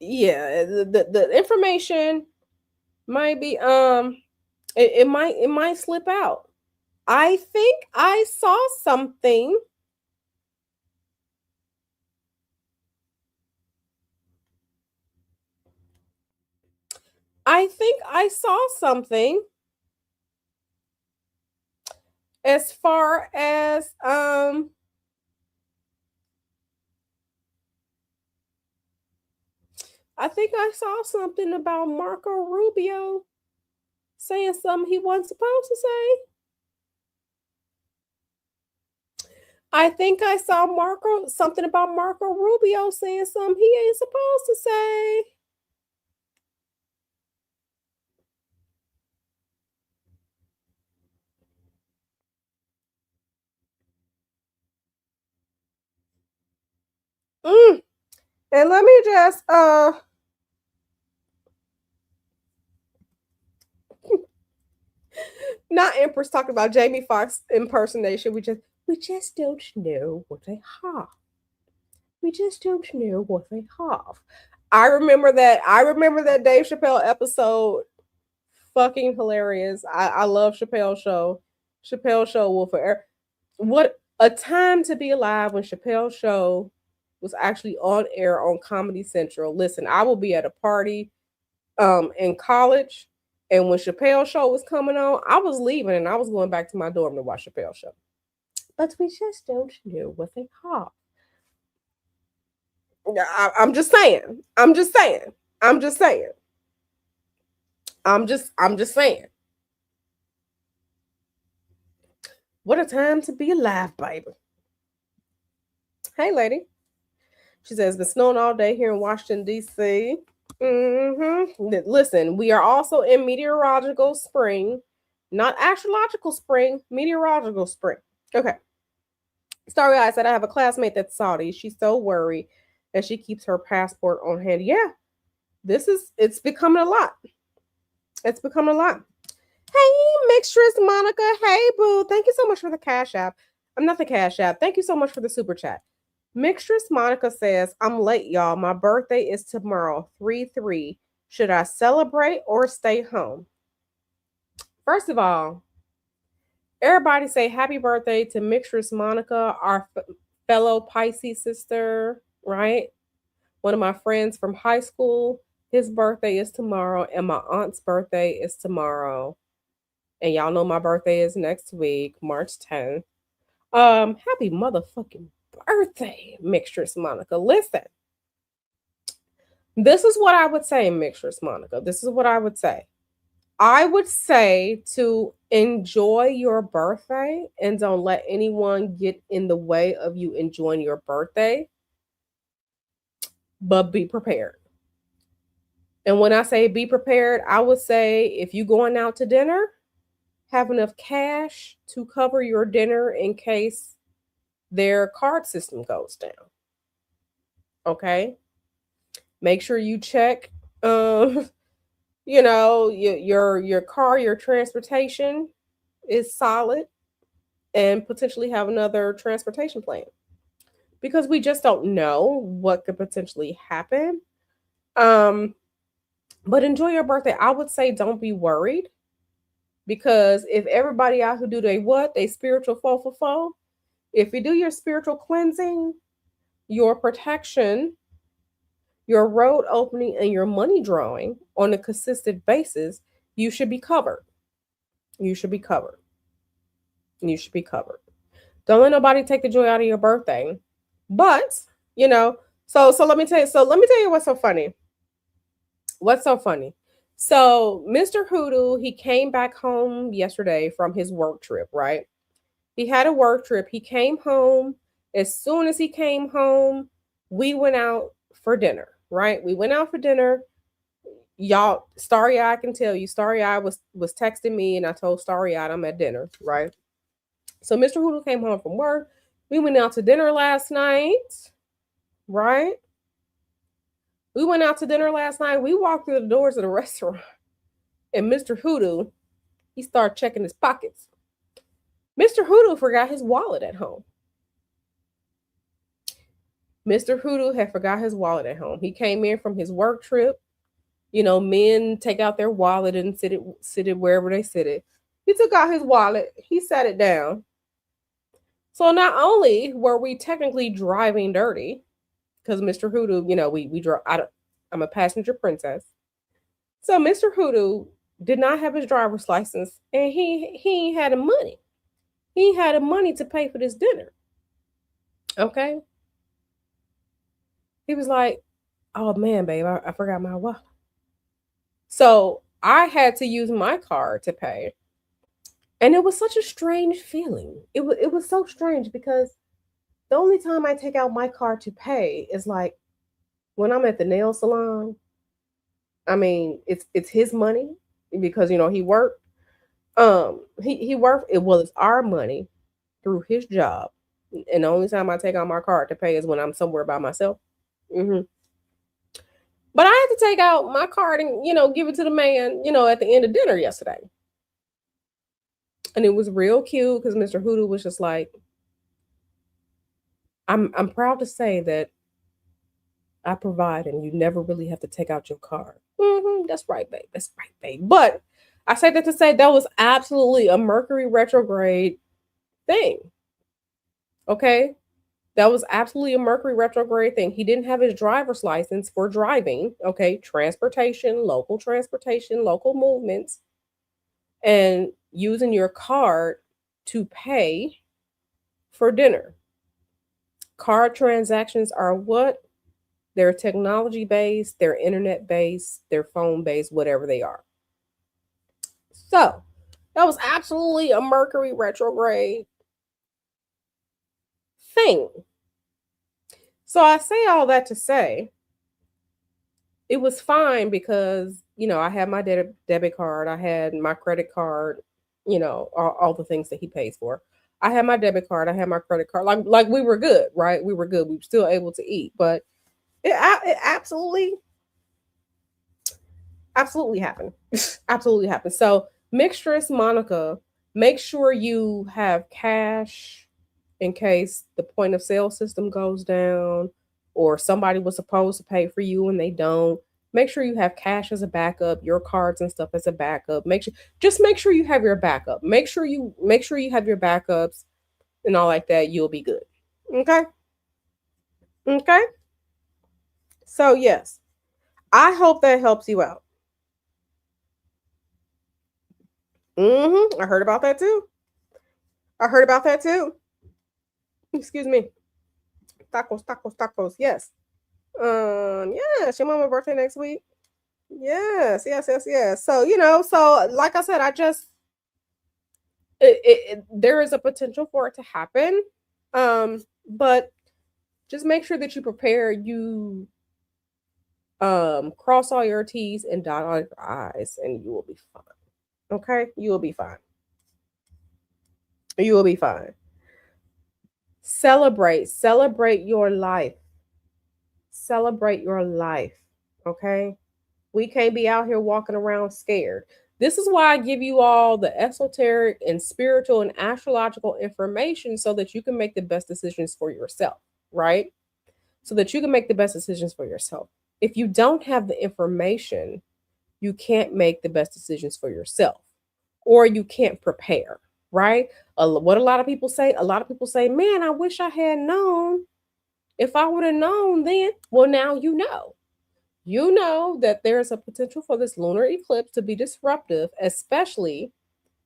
yeah, the information might be it might slip out. I think I saw something. I think I saw something as far as I think I saw something about Marco Rubio saying something he wasn't supposed to say. I think I saw Marco something about Marco Rubio saying something he ain't supposed to say. Mm. And let me just not Empress talking about Jamie Foxx impersonation. We just don't know what they have. We just don't know what they have. I remember that Dave Chappelle episode. Fucking hilarious. I love Chappelle's show. Chappelle's show will forever. What a time to be alive when Chappelle's show was actually on air on Comedy Central. Listen, I will be at a party in college, and when Chappelle's show was coming on, I was leaving and I was going back to my dorm to watch Chappelle's show. But we just don't know what they have. I'm just saying. I'm just saying. I'm just saying. I'm just saying. What a time to be alive, baby. Hey, lady. She says, been snowing all day here in Washington, D.C. Listen, we are also in meteorological spring, not astrological spring, meteorological spring. Okay. Starry Eye said, I have a classmate that's Saudi. She's so worried and she keeps her passport on hand. Yeah, it's becoming a lot. It's becoming a lot. Hey, Mixtress Monica. Hey, boo. Thank you so much for the Cash App. I'm not the Cash App. Thank you so much for the super chat. Mixtress Monica says, I'm late, y'all. My birthday is tomorrow, 3/3. Should I celebrate or stay home? First of all, everybody say happy birthday to Mixtress Monica, our fellow Pisces sister, right? One of my friends from high school. His birthday is tomorrow, and my aunt's birthday is tomorrow. And y'all know my birthday is next week, March 10th. Happy motherfucking birthday, Mixtress Monica. Listen, this is what I would say, Mixtress Monica. This is what I would say. I would say to enjoy your birthday and don't let anyone get in the way of you enjoying your birthday, but be prepared. And when I say be prepared, I would say if you going out to dinner, have enough cash to cover your dinner in case their card system goes down. Okay? Make sure you check your car, your transportation is solid, and potentially have another transportation plan. Because we just don't know what could potentially happen. But enjoy your birthday. I would say don't be worried. Because if everybody out who do they spiritual fo. If you do your spiritual cleansing, your protection, your road opening, and your money drawing on a consistent basis, you should be covered. You should be covered. You should be covered. Don't let nobody take the joy out of your birthday. But, so let me tell you what's so funny. What's so funny? So Mr. Hoodoo, he came back home yesterday from his work trip, right? He had a work trip. He came home. As soon as he came home, we went out for dinner, right? We went out for dinner. Y'all, Starry Eye can tell you, Starry Eye was texting me, and I told Starry Eye I'm at dinner, right? So Mr. Hoodoo came home from work. We went out to dinner last night, right? We went out to dinner last night. We walked through the doors of the restaurant, and Mr. Hoodoo, he started checking his pockets. Mr. Hoodoo forgot his wallet at home. Mr. Hoodoo had forgot his wallet at home. He came in from his work trip. Men take out their wallet and sit it wherever they sit it. He took out his wallet. He sat it down. So not only were we technically driving dirty, because Mr. Hoodoo, we drove. I'm a passenger princess. So Mr. Hoodoo did not have his driver's license, and he had the money. He had the money to pay for this dinner. Okay. He was like, oh man, babe, I forgot my wallet. So I had to use my card to pay. And it was such a strange feeling. It was so strange because the only time I take out my card to pay is like when I'm at the nail salon. I mean, it's his money because he worked. He worked. It's our money through his job, and the only time I take out my card to pay is when I'm somewhere by myself. Mm-hmm. But I had to take out my card and give it to the man at the end of dinner yesterday, and it was real cute because Mr. Hoodoo was just like, I'm proud to say that I provide, and you never really have to take out your card. Mm-hmm, that's right, babe. That's right, babe. But I say that to say that was absolutely a Mercury retrograde thing. Okay? That was absolutely a Mercury retrograde thing. He didn't have his driver's license for driving. Okay? Transportation, local movements, and using your card to pay for dinner. Card transactions are what? They're technology based, they're internet based, they're phone based, whatever they are. So that was absolutely a Mercury retrograde thing. So I say all that to say it was fine because, I had my debit card, I had my credit card, all the things that he pays for. I had my debit card, I had my credit card. Like we were good, right? We were good. We were still able to eat, but it absolutely happened. Absolutely happened. So, Mixtress Monica, make sure you have cash in case the point of sale system goes down or somebody was supposed to pay for you and they don't. Make sure you have cash as a backup, your cards and stuff as a backup. Make sure you have your backup. Make sure you have your backups and all like that. You'll be good. Okay? Okay? So, yes. I hope that helps you out. I heard about that too. I heard about that too. Excuse me. Tacos, tacos, tacos. Yes. Yes, your mama's birthday next week. Yes, yes, yes, yes. So, so like I said, there is a potential for it to happen. But just make sure that you prepare, you cross all your T's and dot all your I's, and you will be fine. Okay? You will be fine. You will be fine. Celebrate your life. Celebrate your life. Okay? We can't be out here walking around scared. This is why I give you all the esoteric and spiritual and astrological information so that you can make the best decisions for yourself, right? So that you can make the best decisions for yourself. If you don't have the information, you can't make the best decisions for yourself or you can't prepare, right? What a lot of people say, man, I wish I had known. If I would have known then, well, now you know. You know that there's a potential for this lunar eclipse to be disruptive, especially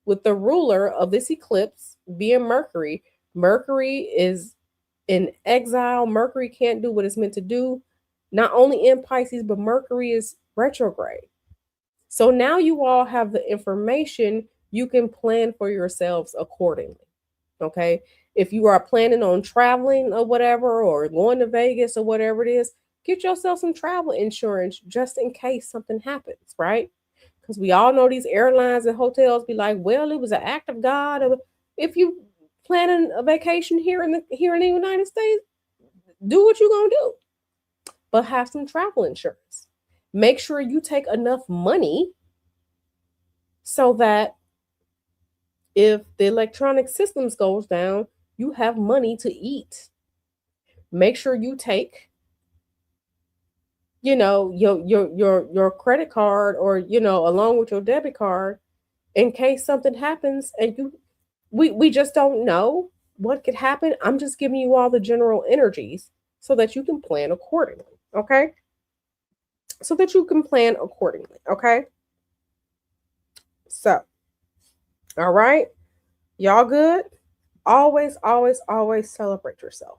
with the ruler of this eclipse being Mercury. Mercury is in exile. Mercury can't do what it's meant to do, not only in Pisces, but Mercury is retrograde. So now you all have the information. You can plan for yourselves accordingly. Okay. If you are planning on traveling or whatever, or going to Vegas or whatever it is, get yourself some travel insurance just in case something happens, right? Because we all know these airlines and hotels be like, well, it was an act of God. If you planning a vacation here in the United States, do what you're gonna do, but have some travel insurance. Make sure you take enough money so that if the electronic systems goes down, you have money to eat. Make sure you take, your credit card, or along with your debit card, in case something happens and we just don't know what could happen. I'm just giving you all the general energies so that you can plan accordingly. Okay? So that you can plan accordingly. Okay? So, all right. Y'all good? Always, always, always celebrate yourself.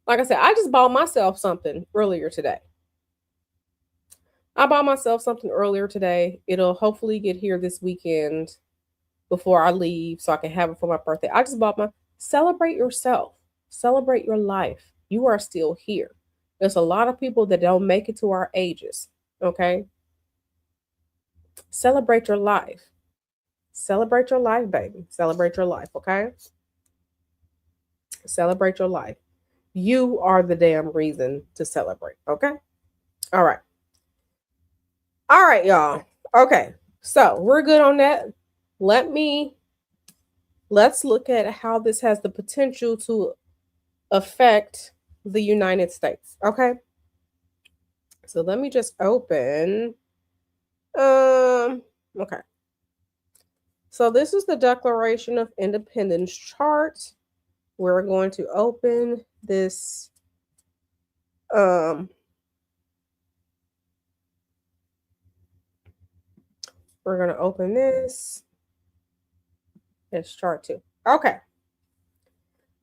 Like I said, I just bought myself something earlier today. It'll hopefully get here this weekend before I leave so I can have it for my birthday. I just celebrate yourself. Celebrate your life. You are still here. There's a lot of people that don't make it to our ages. Okay? Celebrate your life. Celebrate your life, baby. Celebrate your life, okay? Celebrate your life. You are the damn reason to celebrate, okay? All right. All right, y'all. Okay. So, we're good on that. Let's look at how this has the potential to affect the United States, okay? So, let me just open okay. So, this is the Declaration of Independence chart. We're going to open this we're going to open this chart too. Okay.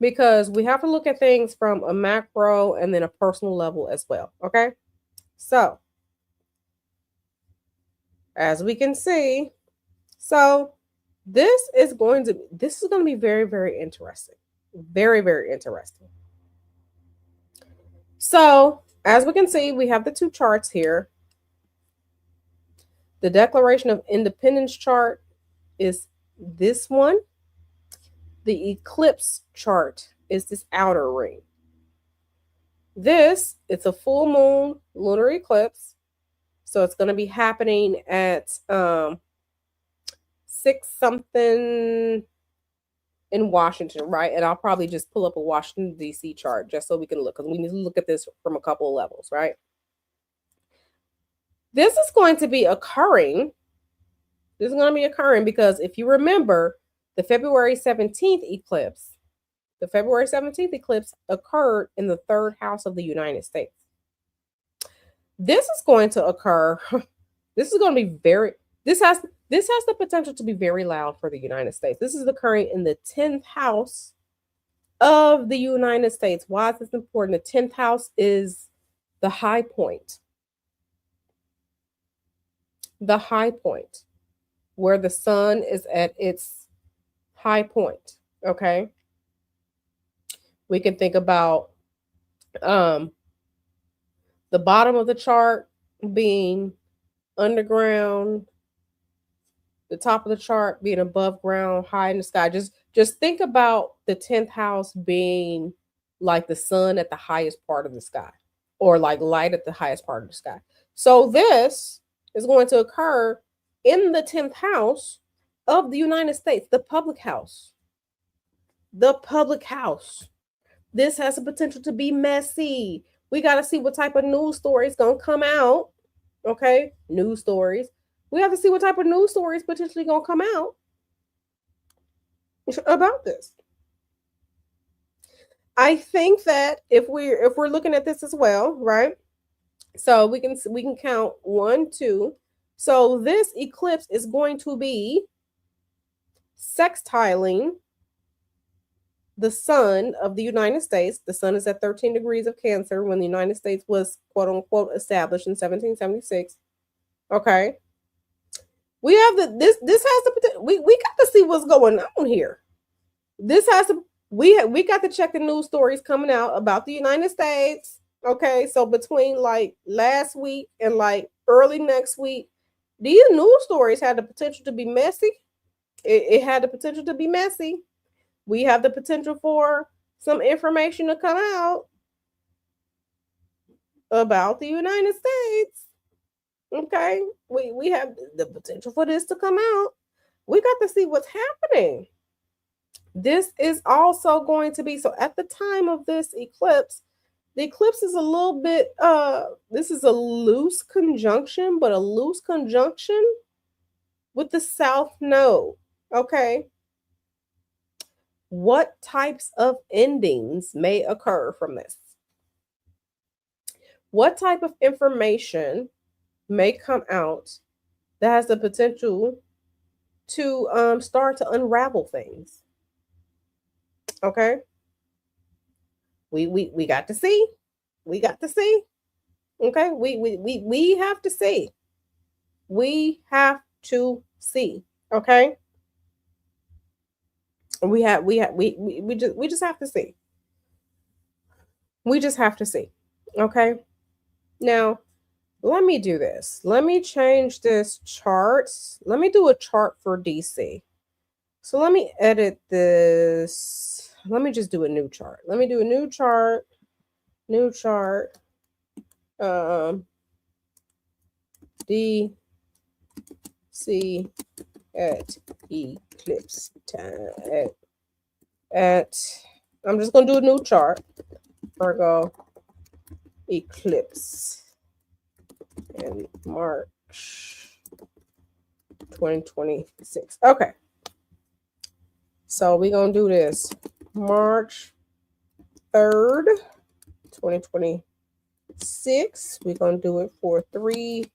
Because we have to look at things from a macro and then a personal level as well. Okay. So, as we can see, this is going to be very, very interesting. Very, very interesting. So, as we can see, we have the two charts here. The Declaration of Independence chart is this one. The eclipse chart is this outer ring. This, it's a full moon lunar eclipse. So it's going to be happening at 6 something in Washington, right? And I'll probably just pull up a Washington, D.C. chart just so we can look, because we need to look at this from a couple of levels, right? This is going to be occurring. This is going to be occurring because if you remember, the February 17th eclipse, occurred in the 3rd house of the United States. This is going to occur. This is going to be very, this has the potential to be very loud for the United States. This is occurring in the 10th house of the United States. Why is this important? The 10th house is the high point. The high point, where the sun is at its high point. Okay. We can think about the bottom of the chart being underground, the top of the chart being above ground, high in the sky. Just think about the 10th house being like the sun at the highest part of the sky, or like light at the highest part of the sky. So this is going to occur in the 10th house of the United States, the public house. The public house. This has the potential to be messy. We got to see what type of news story is going to come out. Okay, news stories. We have to see what type of news stories potentially going to come out about this. I think that if we're looking at this as well, right? So we can count 1, 2. So this eclipse is going to be sextiling the sun of the United States. The sun is at 13 degrees of Cancer when the United States was, quote unquote, established in 1776. Okay. We have this has the potential. We got to see what's going on here. This has to, we got to check the news stories coming out about the United States. Okay. So between like last week and like early next week, these news stories had the potential to be messy. It had the potential to be messy. We have the potential for some information to come out about the United States. Okay, we have the potential for this to come out. We got to see what's happening. This is also going to be, so at the time of this eclipse, the eclipse is a little bit, this is a loose conjunction, but a loose conjunction with the South Node. Okay. What types of endings may occur from this? What type of information may come out that has the potential to start to unravel things? Okay. We got to see. We got to see. Okay. We have to see. We have to see. Okay. We just have to see. We just have to see. Okay. Now, let me do this. Let me change this chart. Let me do a chart for DC. So let me edit this. Let me just do a new chart. Let me do a new chart. New chart. DC at eclipse time. I'm just gonna do a new chart. Virgo eclipse in March 2026. Okay. So we're gonna do this March 3rd, 2026. We're gonna do it for 3.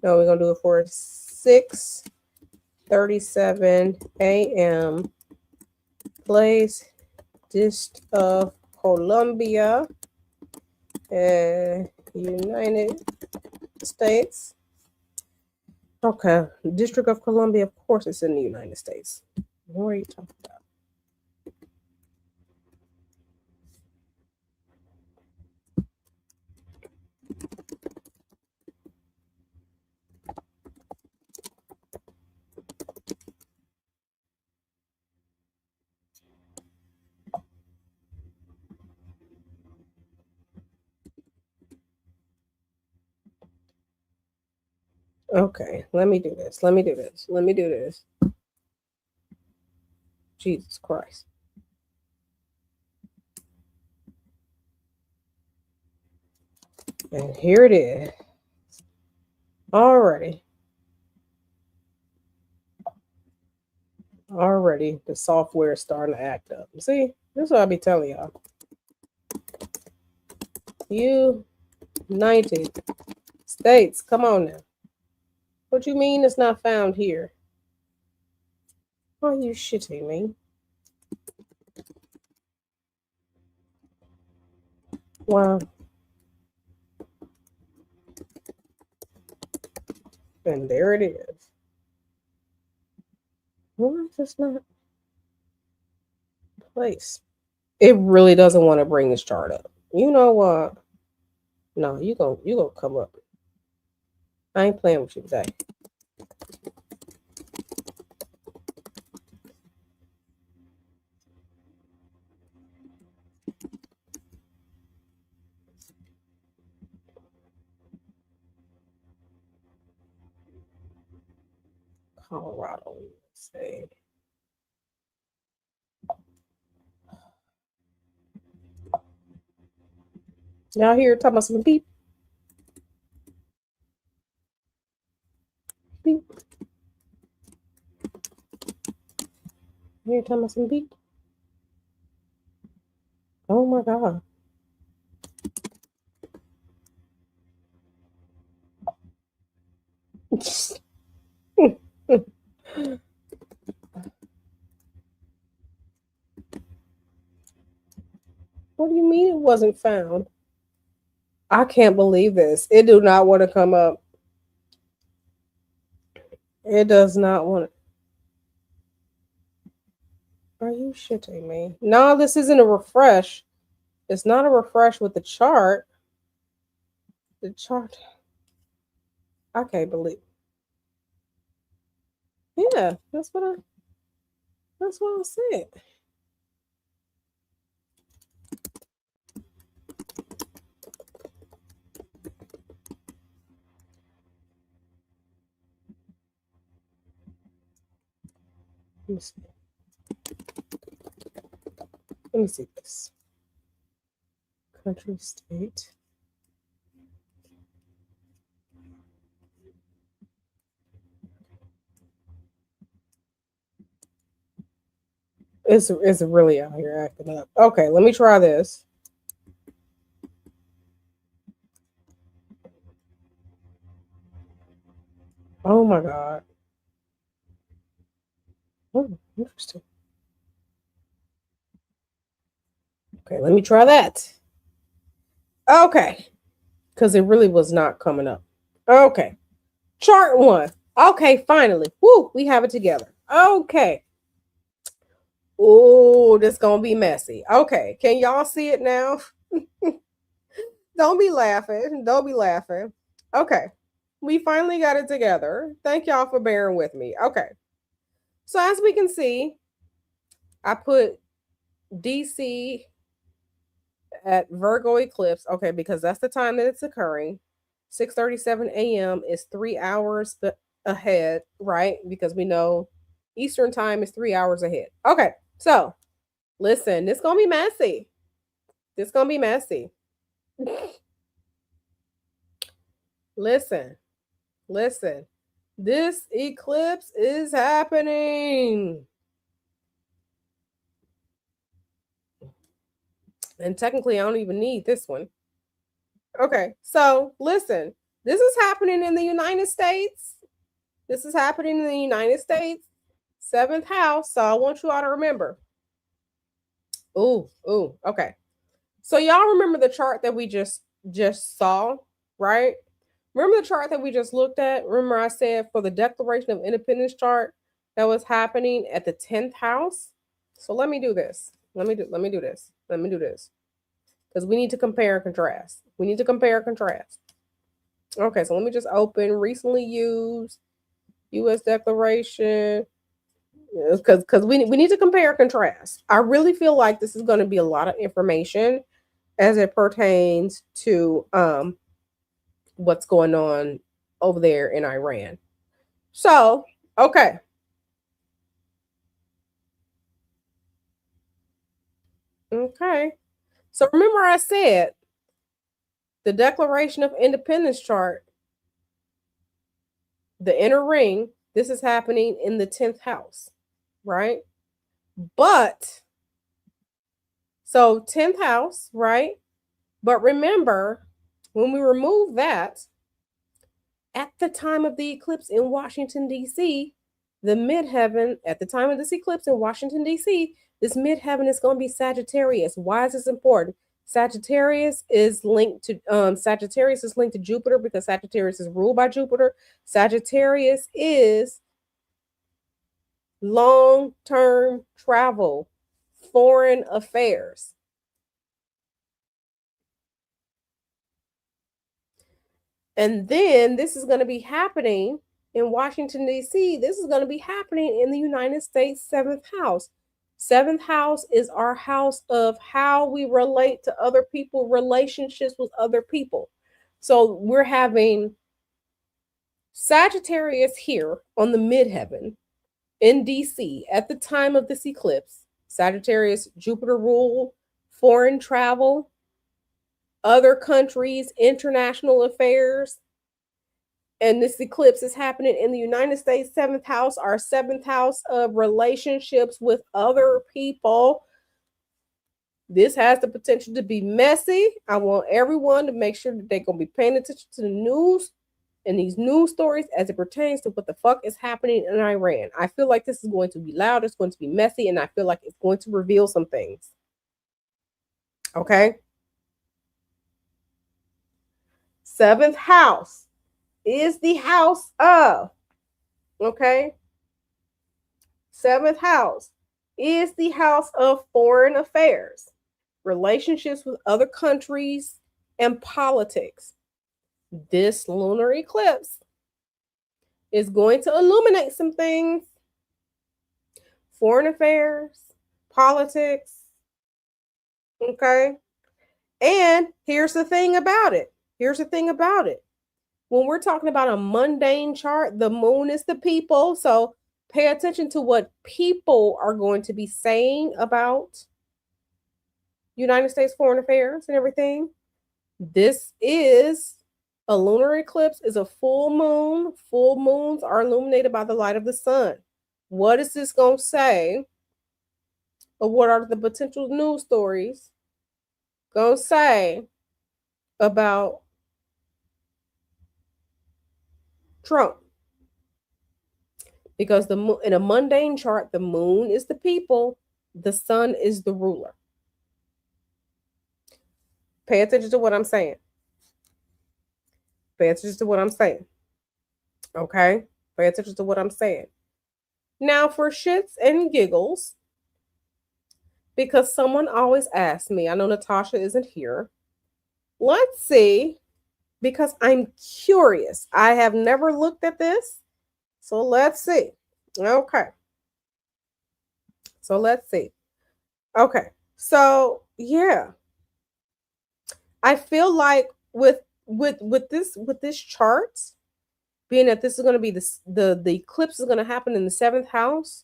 No, we're gonna do it for 6:37 a.m. Place, District of Columbia, United States. Okay, District of Columbia, of course, it's in the United States. What are you talking about? Okay, let me do this. Let me do this. Let me do this. Jesus Christ. And here it is. Already. Already the software is starting to act up. See, this is what I be telling y'all. United States. Come on now. What you mean it's not found here? Are you shitting me? Wow. And there it is. Why is this not place? It really doesn't want to bring this chart up. You know what? No, you gonna come up. I ain't playing with you today. Colorado, let's see. Y'all hear talking about some beep? Beep. You hear talking about some beep? Oh my God. What do you mean it wasn't found? I can't believe this. It do not want to come up. It does not want to. Are you shitting me? No, this isn't a refresh. It's not a refresh with the chart. The chart. I can't believe. Yeah, that's what I said. Let me see. Let me see this. Country, state. It's really out here acting up. Okay, let me try this. Oh my God. Oh, interesting. Okay, let me try that. Okay, because it really was not coming up. Okay, chart one. Okay, finally. Woo, we have it together. Okay. Oh, this gonna be messy. Okay, can y'all see it now? Don't be laughing. Don't be laughing. Okay, we finally got it together. Thank y'all for bearing with me. Okay, so as we can see, I put DC at Virgo eclipse. Okay, because that's the time that it's occurring. 6:37 a.m. is 3 hours ahead, right? Because we know Eastern time is 3 hours ahead. Okay, so listen, this gonna be messy. This gonna be messy. Listen, listen. This eclipse is happening. And technically, I don't even need this one. Okay, so listen, this is happening in the United States. This is happening in the United States. Seventh house. So I want you all to remember. Ooh, okay. So y'all remember the chart that we just saw, right? Remember the chart that we just looked at? Remember I said for the Declaration of Independence chart that was happening at the 10th house? So let me do this. Let me do this. Let me do this. Because we need to compare and contrast. We need to compare and contrast. Okay, so let me just open recently used US Declaration. Because we need to compare and contrast. I really feel like this is going to be a lot of information as it pertains to what's going on over there in Iran. So, okay. Okay. So remember I said the Declaration of Independence chart, the inner ring, this is happening in the 10th house, right? But so 10th house, right? But remember, when we remove that, at the time of the eclipse in Washington, D.C., the midheaven, at the time of this eclipse in Washington, D.C., this midheaven is going to be Sagittarius. Why is this important? Sagittarius is linked to Jupiter because Sagittarius is ruled by Jupiter. Sagittarius is long-term travel, foreign affairs. And then this is going to be happening in Washington, D.C. This is going to be happening in the United States 7th house. 7th house is our house of how we relate to other people, relationships with other people. So we're having Sagittarius here on the midheaven in DC at the time of this eclipse. Sagittarius, Jupiter rule, foreign travel, other countries, international affairs. And this eclipse is happening in the United States 7th house, our 7th house of relationships with other people. This has the potential to be messy. I want everyone to make sure that they're going to be paying attention to the news and these news stories as it pertains to what the fuck is happening in Iran. I feel like this is going to be loud, it's going to be messy, and I feel like it's going to reveal some things. Okay? 7th house is the house of, okay? 7th house is the house of foreign affairs, relationships with other countries, and politics. This lunar eclipse is going to illuminate some things. Foreign affairs, politics, okay? And here's the thing about it. When we're talking about a mundane chart, the moon is the people. So pay attention to what people are going to be saying about United States foreign affairs and everything. This is a lunar eclipse, is a full moon. Full moons are illuminated by the light of the sun. What is this going to say? Or what are the potential news stories going to say about Trump? Because in a mundane chart, the moon is the people, the sun is the ruler. Pay attention to what I'm saying. Pay attention to what I'm saying. Okay? Pay attention to what I'm saying. Now, for shits and giggles, because someone always asks me, I know Natasha isn't here. Let's see, because I'm curious. I have never looked at this. So let's see. Okay. So let's see. Okay. So yeah. I feel like with this chart, being that this is going to be the eclipse is going to happen in the 7th house.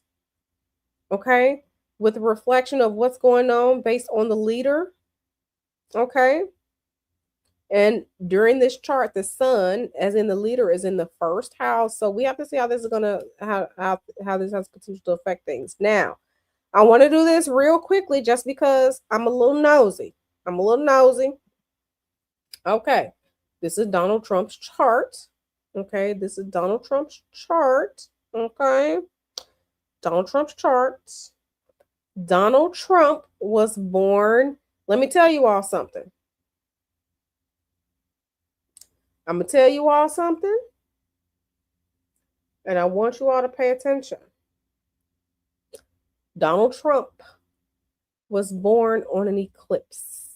Okay. With a reflection of what's going on based on the leader. Okay. And during this chart, the sun, as in the leader, is in the 1st house. So we have to see how this is gonna how this has potential to affect things. Now, I want to do this real quickly just because I'm a little nosy. Okay. This is Donald Trump's chart. Okay, this is Donald Trump's chart. Okay. Donald Trump's chart. Donald Trump was born. Let me tell you all something. I'm going to tell you all something, and I want you all to pay attention. Donald Trump was born on an eclipse.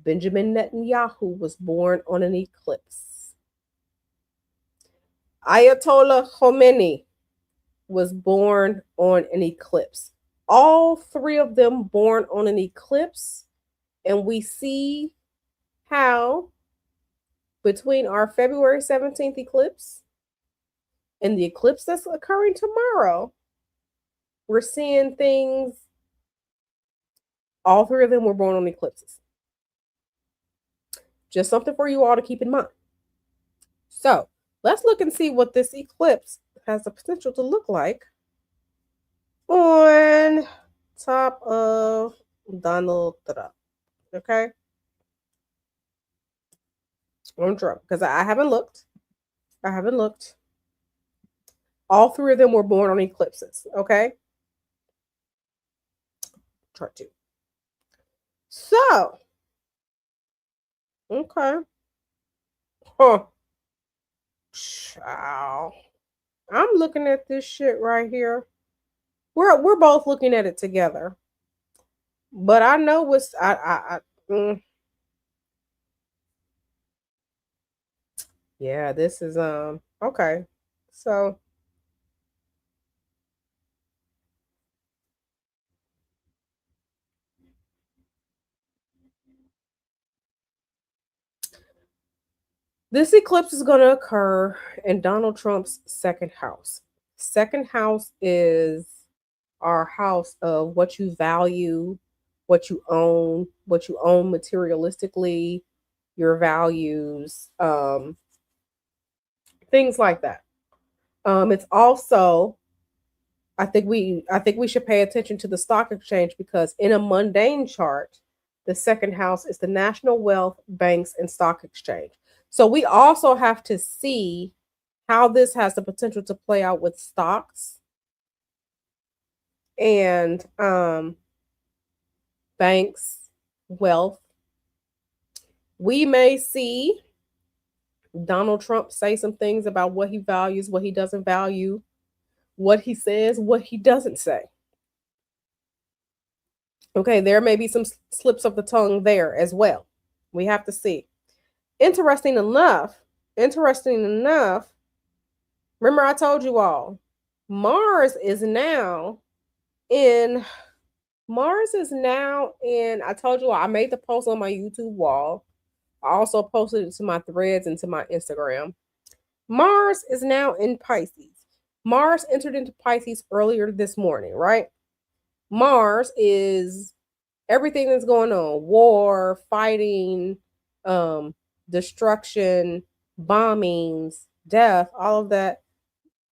Benjamin Netanyahu was born on an eclipse. Ayatollah Khomeini was born on an eclipse. All three of them born on an eclipse, and we see how between our February 17th eclipse and the eclipse that's occurring tomorrow, we're seeing things, all three of them were born on eclipses. Just something for you all to keep in mind. So let's look and see what this eclipse has the potential to look like on top of Donald Trump. Okay. On Trump. Because I haven't looked. I haven't looked. All three of them were born on eclipses. Okay. Chart 2. So, okay. Huh. Wow. I'm looking at this shit right here. We're both looking at it together. But I know what's yeah, this is okay. So this eclipse is going to occur in Donald Trump's second house. Second house is our house of what you value, what you own materialistically, your values, things like that. It's also I think we should pay attention to the stock exchange because in a mundane chart, the second house is the national wealth, banks, and stock exchange. So we also have to see how this has the potential to play out with stocks and banks, wealth. We may see Donald Trump say some things about what he values, what he doesn't value, what he says, what he doesn't say. Okay, there may be some slips of the tongue there as well. We have to see. Interesting enough, interesting enough, remember I told you all, Mars is now in I told you all, I made the post on my YouTube wall. I also posted it to my threads and to my Instagram. Mars is now in Pisces. Mars entered into Pisces earlier this morning, right? Mars is everything that's going on, war, fighting, destruction, bombings, death, all of that.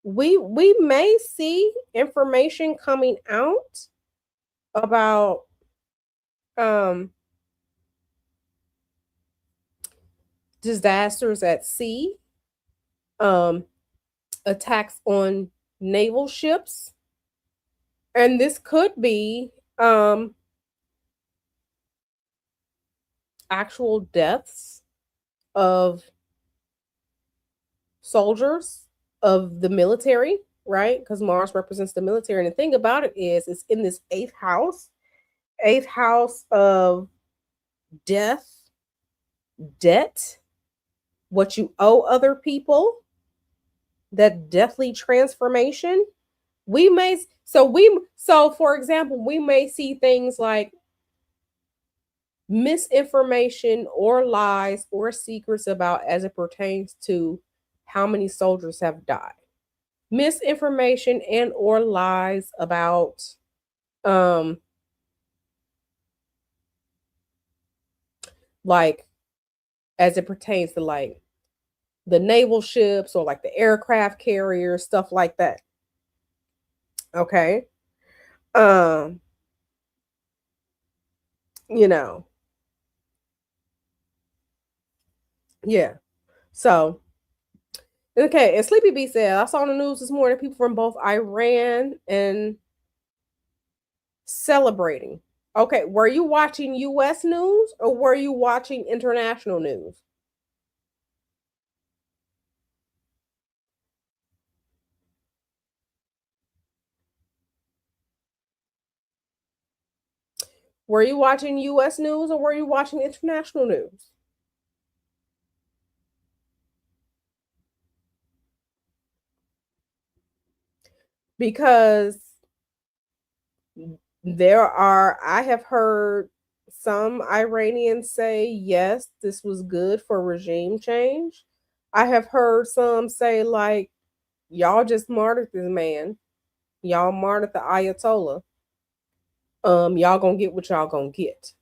We may see information coming out about um disasters at sea, um attacks on naval ships, and this could be actual deaths of soldiers of the military, right? Because Mars represents the military. And the thing about it is, it's in this eighth house of death, debt, what you owe other people, that deathly transformation. So for example, we may see things like misinformation or lies or secrets about as it pertains to how many soldiers have died, misinformation and or lies about um like as it pertains to like the naval ships or like the aircraft carriers, stuff like that. Okay. um you know, yeah. So okay, and Sleepy B said, I saw on the news this morning people from both Iran and celebrating. Okay, were you watching US news or were you watching international news? Were you watching US news or were you watching international news? Because I have heard Some Iranians say, yes, this was good for regime change. I have heard some say, like, y'all just martyred this man. Y'all martyred the Ayatollah. Y'all gonna get what y'all gonna get.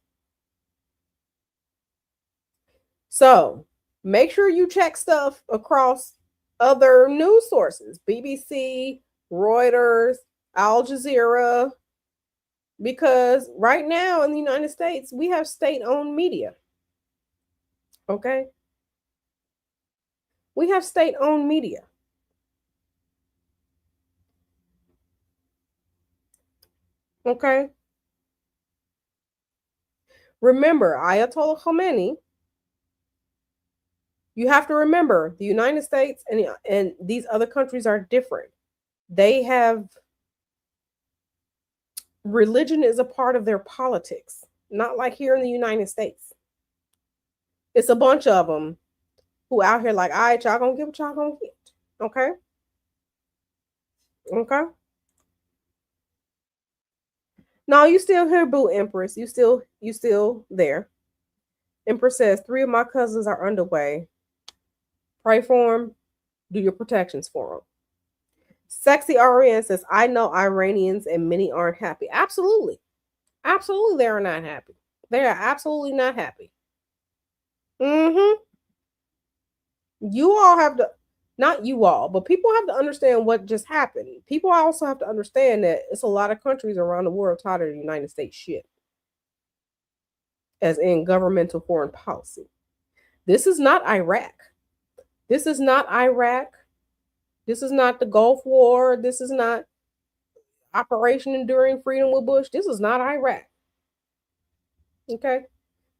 So make sure you check stuff across other news sources, BBC, Reuters, Al Jazeera, because right now in the United States, we have state owned media. Okay. We have state owned media. Okay. Remember, Ayatollah Khomeini, you have to remember the United States and these other countries are different. They have religion is a part of their politics, not like here in the United States. It's a bunch of them who out here like, all right, y'all gonna get what y'all gonna get. Okay. Okay. No, you still here, boo Empress. You still there. Empress says 3 of my cousins are underway. Pray for them. Do your protections for them. Sexy RN says, I know Iranians and many aren't happy. Absolutely. Absolutely, they are not happy. They are absolutely not happy. Mm-hmm. You all have to, not you all, but people have to understand what just happened. People also have to understand that it's a lot of countries around the world tired of the United States shit, as in governmental foreign policy. This is not Iraq. This is not Iraq. This is not the Gulf War. This is not Operation Enduring Freedom with Bush. This is not Iraq. Okay?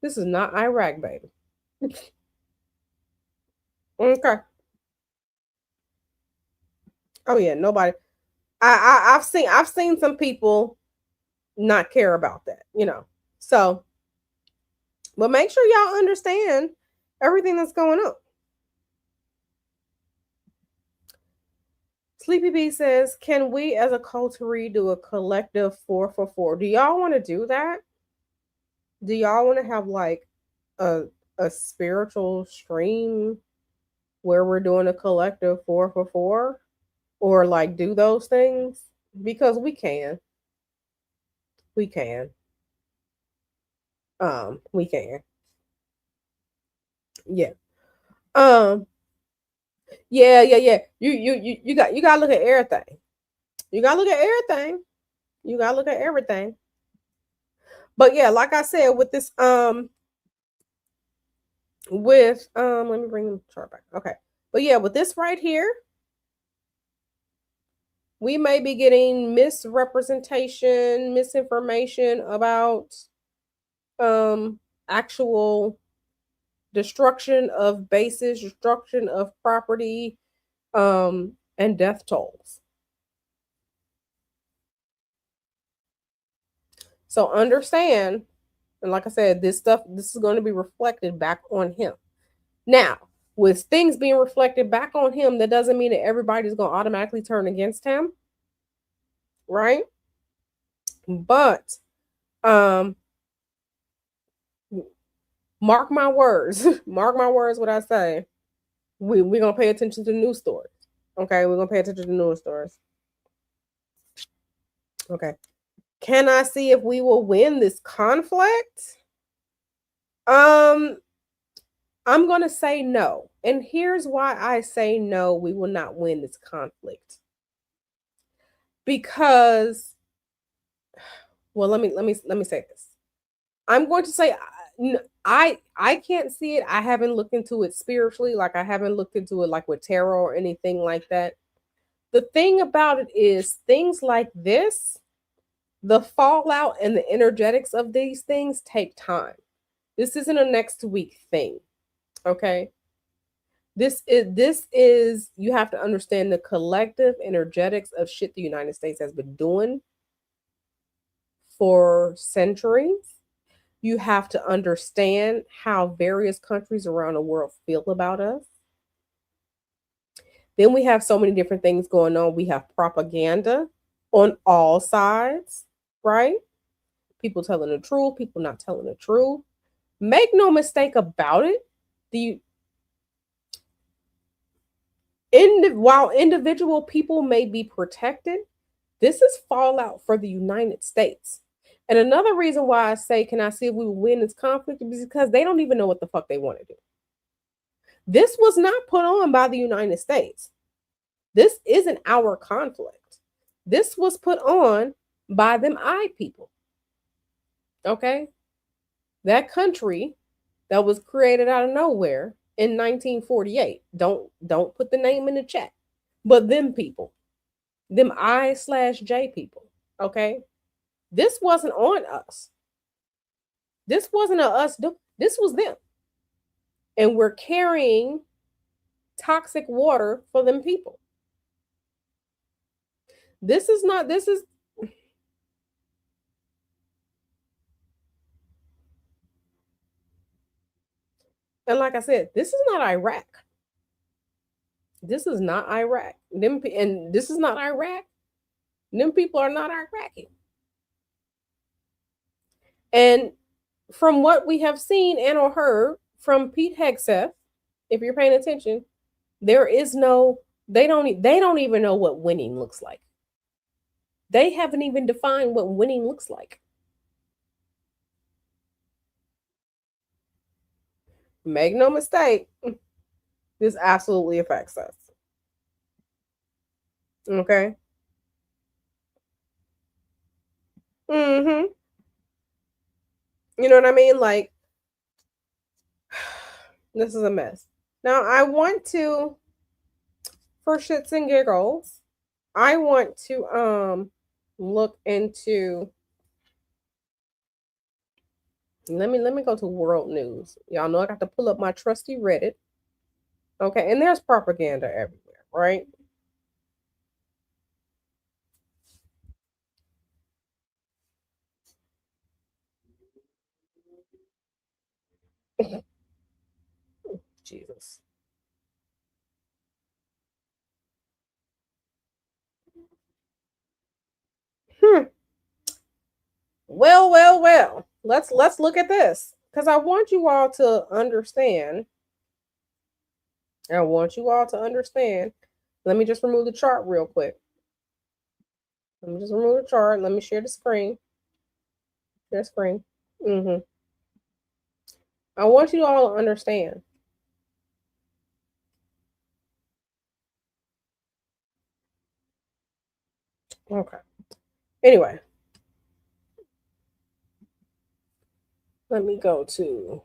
This is not Iraq, baby. Okay. Oh yeah, nobody. I've seen some people not care about that. So, but make sure y'all understand everything that's going on. Sleepy B says, "Can we, as a coterie, do a collective 4 for 4? Do y'all want to do that? Do y'all want to have like a spiritual stream where we're doing a collective 4 for 4, or like do those things? Because we can, we can, yeah, um, yeah. You got to look at everything. You got to look at everything. You got to look at everything. But yeah, like I said, with this let me bring the chart back. Okay. But yeah, with this right here, we may be getting misrepresentation, misinformation about actual destruction of bases, destruction of property, and death tolls. So understand, and like I said, this is going to be reflected back on him. Now, with things being reflected back on him, that doesn't mean that everybody's going to automatically turn against him, right? But mark my words, mark my words what I say. We're going to pay attention to the news stories. Okay, we're going to pay attention to the news stories. Okay. Can I see if we will win this conflict? I'm going to say no. And here's why I say no, we will not win this conflict. Because well, let me say this. I'm going to say I can't see it. I haven't looked into it spiritually, like I haven't looked into it like with tarot or anything like that. The thing about it is things like this, the fallout and the energetics of these things take time. This isn't a next week thing. Okay? This is you have to understand the collective energetics of shit the United States has been doing for centuries. You have to understand how various countries around the world feel about us. Then we have so many different things going on. We have propaganda on all sides, right? people telling the truth, people not telling the truth. Make no mistake about it. The while individual people may be protected, this is fallout for the United States. And another reason why I say, can I see if we will win this conflict, is because they don't even know what the fuck they want to do. This was not put on by the United States. This isn't our conflict. This was put on by them I people. Okay? That country that was created out of nowhere in 1948. Don't put the name in the chat. But them people. Them I/J people. Okay? This wasn't on us. This wasn't a us. This was them. And we're carrying toxic water for them people. This is not, this is, and like I said, this is not Iraq. This is not Iraq. And this is not Iraq. Them people are not Iraqi. And from what we have seen and or heard from Pete Hegseth, if you're paying attention, there is no, they don't even know what winning looks like. They haven't even defined what winning looks like. Make no mistake, this absolutely affects us. Okay. Mm-hmm. You know what I mean? Like, this is a mess. Now, I want to, for shits and giggles, I want to look into, let me go to world news. Y'all know I got to pull up my trusty Reddit. Okay, and there's propaganda everywhere, right? Jesus. Hmm. Well. Let's look at this, because I want you all to understand. I want you all to understand. Let me just remove the chart real quick. Let me just remove the chart. Let me share the screen. Share screen. Mm-hmm. I want you all to understand. Okay. Anyway, let me go to.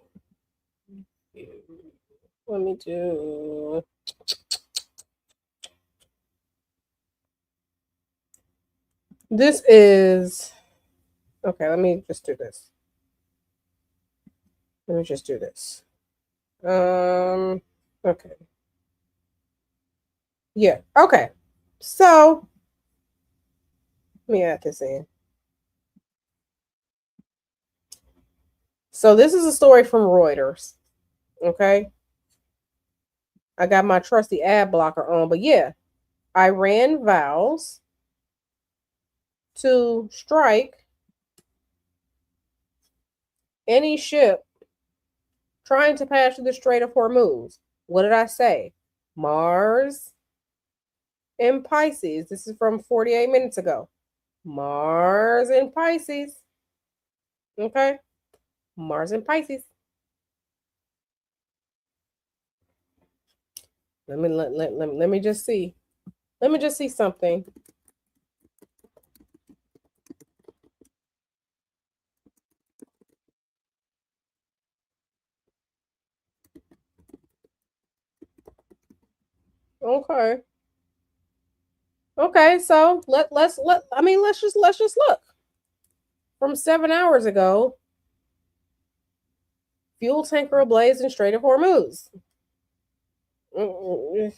Let me do. This is. Okay, let me just do this. Let me just do this. Okay. Yeah, okay. So, let me add this in. So, this is a story from Reuters. Okay. I got my trusty ad blocker on, but yeah, Iran vows to strike any ship trying to pass through the Strait of Hormuz. What did I say? Mars and Pisces. This is from 48 minutes ago. Mars and Pisces. Okay. Mars and Pisces. Let me just see. Let me just see something. Okay. Okay, so let's just look. From 7 hours ago, fuel tanker ablaze in Strait of Hormuz. Okay.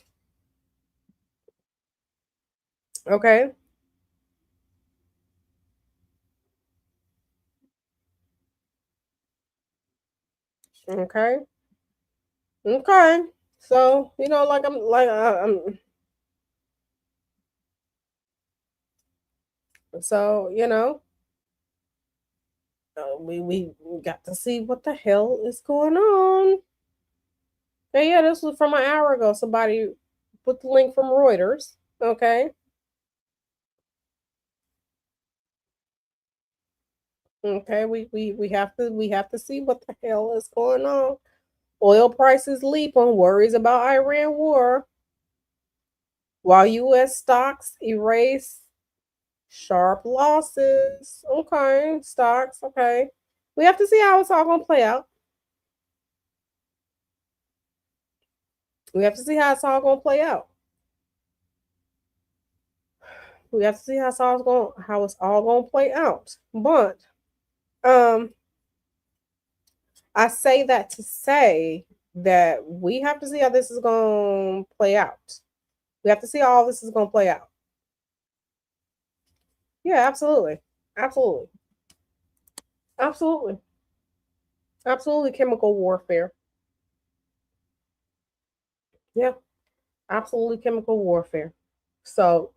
Okay. Okay. So, I'm so, We got to see what the hell is going on. And yeah, this was from an hour ago. Somebody put the link from Reuters. Okay. Okay, we have to see what the hell is going on. Oil prices leap on worries about Iran war, while US stocks erase sharp losses. Okay, stocks, okay. We have to see how it's all gonna play out. We have to see how it's all gonna play out. We have to see how it's all gonna play out. But um I say that to say that we have to see how this is gonna play out. We have to see how all this is gonna play out. Yeah, absolutely. Absolutely. Absolutely. Absolutely chemical warfare. Yeah, absolutely chemical warfare. So,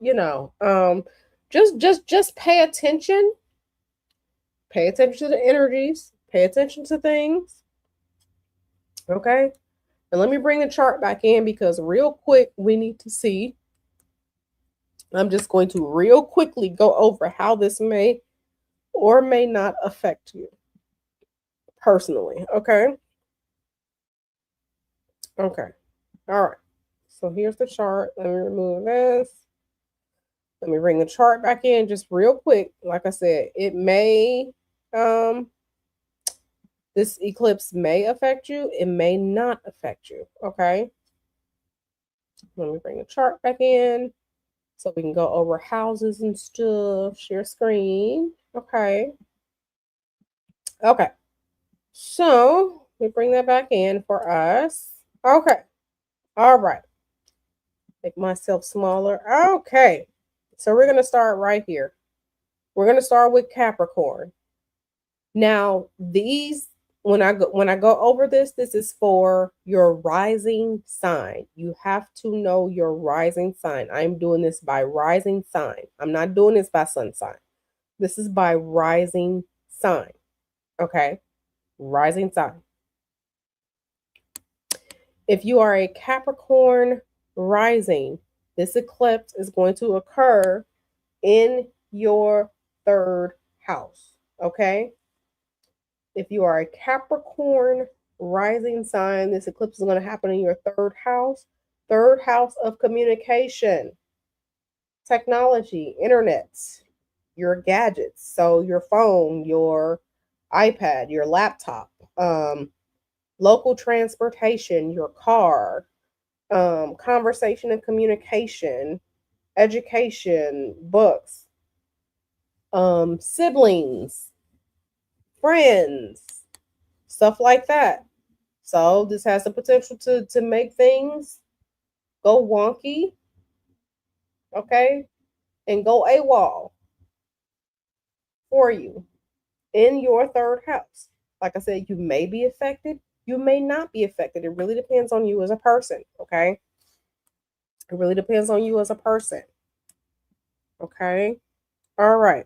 just pay attention. Pay attention to the energies. Pay attention to things. Okay? And let me bring the chart back in because real quick we need to see. I'm just going to real quickly go over how this may or may not affect you personally. Okay? Okay. All right. So here's the chart. Let me remove this. Let me bring the chart back in just real quick. Like I said, it may this eclipse may affect you, it may not affect you. Okay. Let me bring the chart back in so we can go over houses and stuff. Share screen. Okay. Okay. So let me bring that back in for us. Okay. All right. Make myself smaller. Okay. So we're gonna start right here. We're gonna start with Capricorn. Now, these when I go over this is for your rising sign. You have to know your rising sign. I'm doing this by rising sign. I'm not doing this by sun sign. This is by rising sign. Okay? Rising sign. If you are a Capricorn rising, this eclipse is going to occur in your third house. Okay? If you are a Capricorn rising sign, this eclipse is going to happen in your third house of communication, technology, internet, your gadgets. So your phone, your iPad, your laptop, local transportation, your car, conversation and communication, education, books, siblings, friends, stuff like that. So this has the potential to make things go wonky, okay, and go AWOL for you in your third house. Like I said, you may be affected, you may not be affected. It really depends on you as a person, okay? It really depends on you as a person. Okay. All right.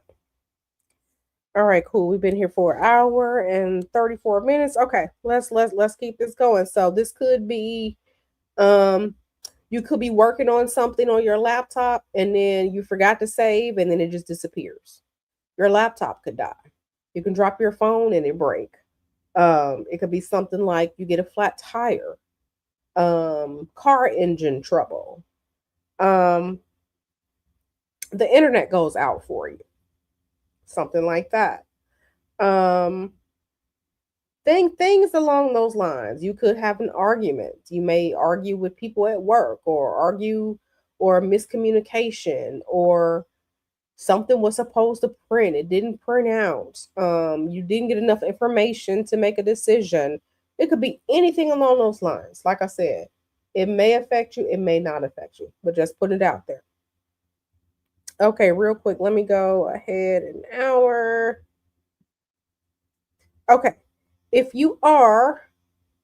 All right, cool. We've been here for an hour and 34 minutes. Okay, let's keep this going. So this could be um you could be working on something on your laptop and then you forgot to save and then it just disappears. Your laptop could die. You can drop your phone and it break. It could be something like you get a flat tire, car engine trouble. Um, the internet goes out for you. Something like that. Um, things along those lines. You could have an argument. You may argue with people at work or argue or miscommunication or something was supposed to print, it didn't print out. You didn't get enough information to make a decision. It could be anything along those lines. Like I said, it may affect you, it may not affect you, but just put it out there. Okay, real quick, let me go ahead an hour. Okay, if you are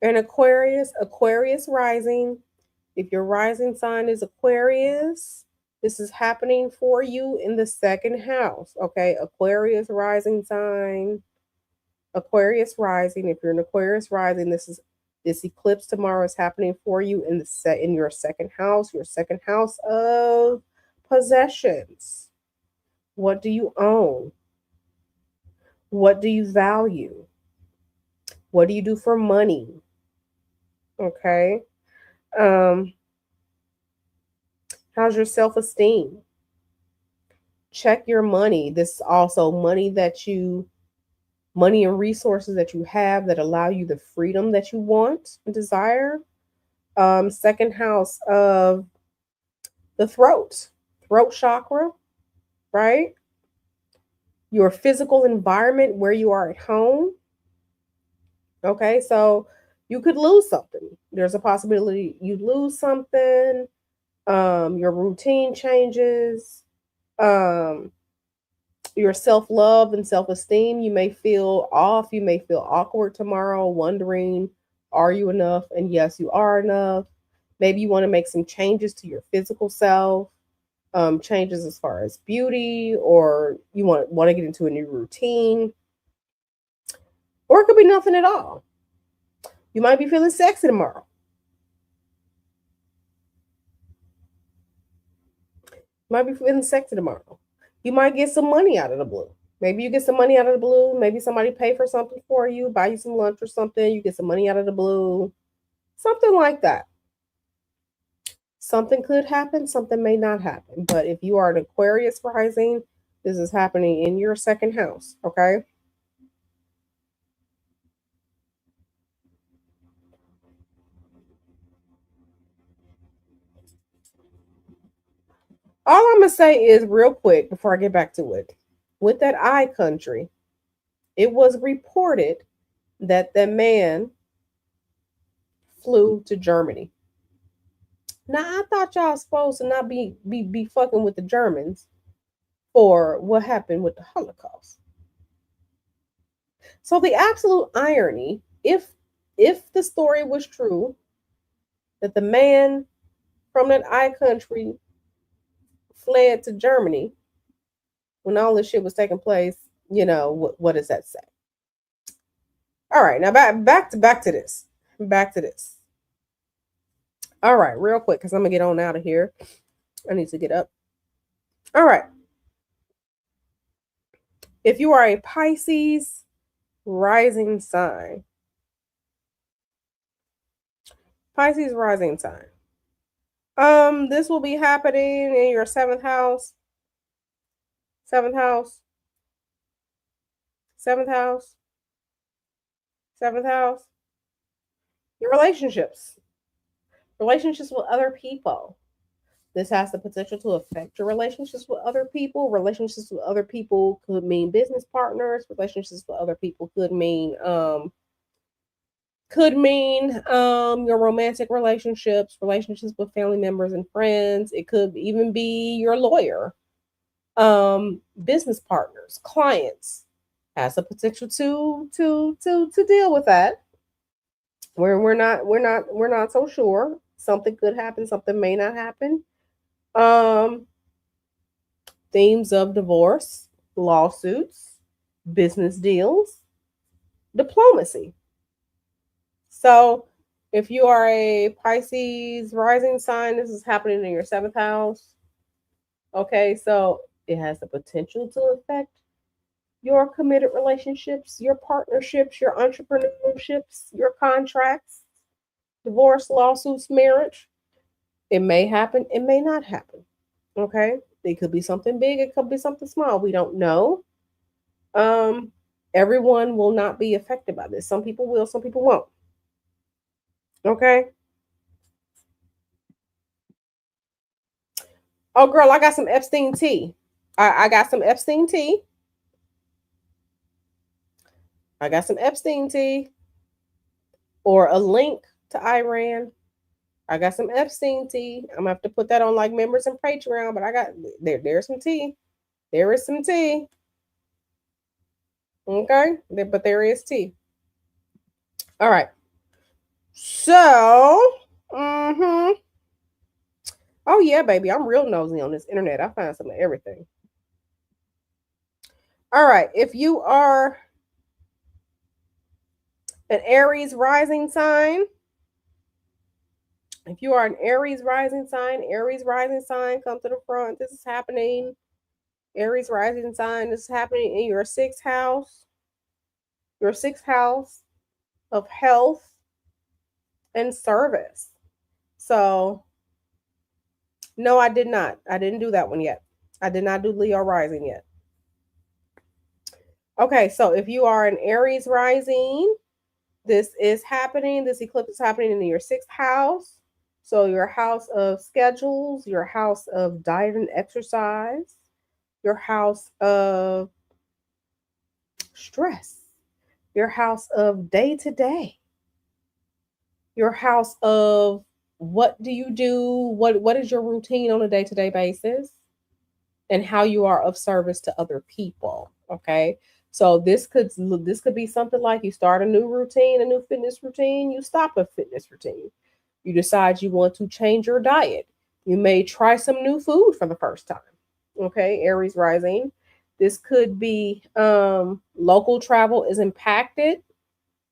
an Aquarius rising, if your rising sign is Aquarius, this is happening for you in the second house. Okay, Aquarius rising sign. Aquarius rising. If you're an Aquarius rising, this eclipse tomorrow is happening for you in in your second house of possessions. What do you own? What do you value? What do you do for money? Okay. Um, how's your self-esteem? Check your money. This is also money and resources that you have that allow you the freedom that you want and desire. Second house of the throat chakra, right? Your physical environment where you are at home. Okay, so you could lose something. There's a possibility you lose something. Your routine changes. Um, your self love and self esteem. You may feel off. You may feel awkward tomorrow, wondering, are you enough? And yes, you are enough. Maybe you want to make some changes to your physical self, changes as far as beauty, or you want to get into a new routine, or it could be nothing at all. You might be feeling sexy tomorrow. You might be feeling sexy tomorrow. You might get some money out of the blue. Maybe you get some money out of the blue. Maybe somebody pay for something for you, buy you some lunch or something. You get some money out of the blue. Something like that. Something could happen, something may not happen. But if you are an Aquarius rising, this is happening in your second house, okay? All I'm going to say is real quick before I get back to it. With that I country, it was reported that the man flew to Germany. Now I thought y'all was supposed to not be fucking with the Germans for what happened with the Holocaust. So the absolute irony, if the story was true, that the man from that I country fled to Germany when all this shit was taking place, what does that say? All right, now back to this. Back to this. All right, real quick, because I'm gonna get on out of here. I need to get up. All right. If you are a Pisces rising sign, Pisces rising sign. This will be happening in your seventh house, seventh house, seventh house, seventh house. Your relationships with other people. This has the potential to affect your relationships with other people. Relationships with other people could mean business partners. Relationships with other people could mean your romantic relationships with family members and friends. It could even be your lawyer, business partners, clients. Has the potential to deal with that. We're not so sure. Something could happen, something may not happen. Um, themes of divorce, lawsuits, business deals, diplomacy. So, if you are a Pisces rising sign, this is happening in your seventh house. Okay, so it has the potential to affect your committed relationships, your partnerships, your entrepreneurships, your contracts, divorce, lawsuits, marriage. It may happen, it may not happen. Okay, it could be something big, it could be something small. We don't know. Um, everyone will not be affected by this. Some people will, some people won't. Okay. Oh, girl, I got some Epstein tea. I got some Epstein tea. I got some Epstein tea or a link to Iran. I got some Epstein tea. I'm gonna have to put that on like members and Patreon, but I got there's some tea. There is some tea. Okay, but there is tea. All right. So, oh yeah, baby, I'm real nosy on this internet. I find some of everything. All right, if you are An Aries rising sign. If you are an Aries rising sign, come to the front. This is happening. Aries rising sign, this is happening in your sixth house of health and service. So, no, I did not. I didn't do that one yet. I did not do Leo rising yet. Okay, so if you are an Aries rising, this is happening. This eclipse is happening in your sixth house. So, your house of schedules, your house of diet and exercise, your house of stress, your house of day to day, your house of what do you do, what is your routine on a day to day basis, and how you are of service to other people. Okay, so this could be something like you start a new routine, a new fitness routine, you stop a fitness routine, you decide you want to change your diet, you may try some new food for the first time. Okay, Aries rising. This could be local travel is impacted.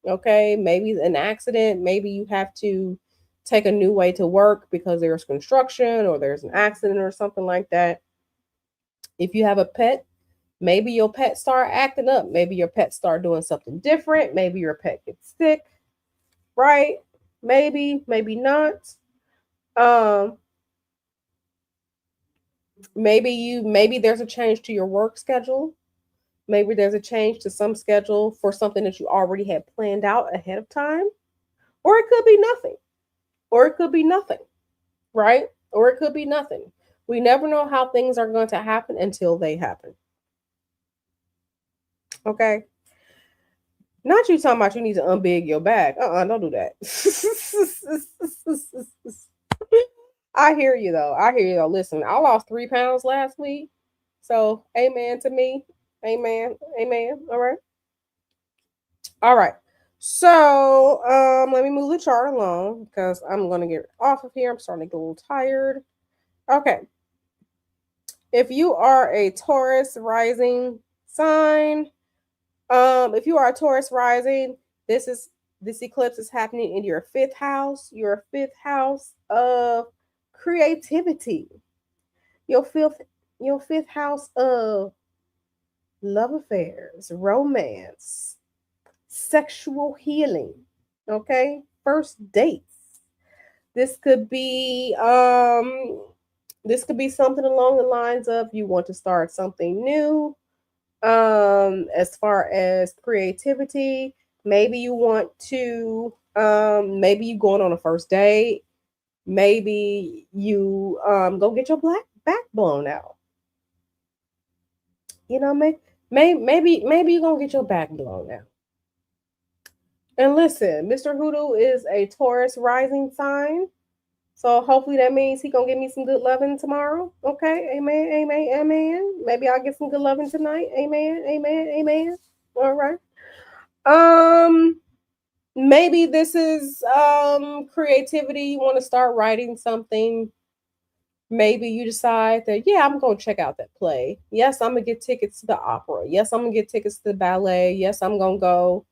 Okay, maybe an accident, maybe you have to take a new way to work because there's construction or there's an accident or something like that. If you have a pet, maybe your pet start acting up, maybe your pet start doing something different, maybe your pet gets sick, right? Maybe not. Um maybe there's a change to your work schedule. Maybe there's a change to some schedule for something that you already had planned out ahead of time, or it could be nothing. Or it could be nothing, right? Or it could be nothing. We never know how things are going to happen until they happen. Okay. Not you talking about you need to unbig your back. Don't do that. I hear you though. I hear you though. Listen, I lost 3 pounds last week. So amen to me. Amen. Amen. All right. All right. So let me move the chart along because I'm gonna get off of here. I'm starting to get a little tired. Okay. If you are a Taurus rising sign, if you are a Taurus rising, this eclipse is happening in your fifth house of creativity, your fifth house of love affairs, romance, sexual healing. Okay, first dates. This could be something along the lines of you want to start something new. As far as creativity, maybe you want to maybe you going on a first date, maybe you go get your black back blown out. You know, maybe you're gonna get your back blown out. And listen, Mr. Hoodoo is a Taurus rising sign. So hopefully that means he gonna give me some good loving tomorrow. Okay, amen, amen, amen. Maybe I'll get some good loving tonight. Amen, amen, amen. All right. Um, maybe this is creativity. You want to start writing something. Maybe you decide that yeah, I'm gonna check out that play. Yes, I'm gonna get tickets to the opera. Yes, I'm gonna get tickets to the ballet. Yes, I'm gonna go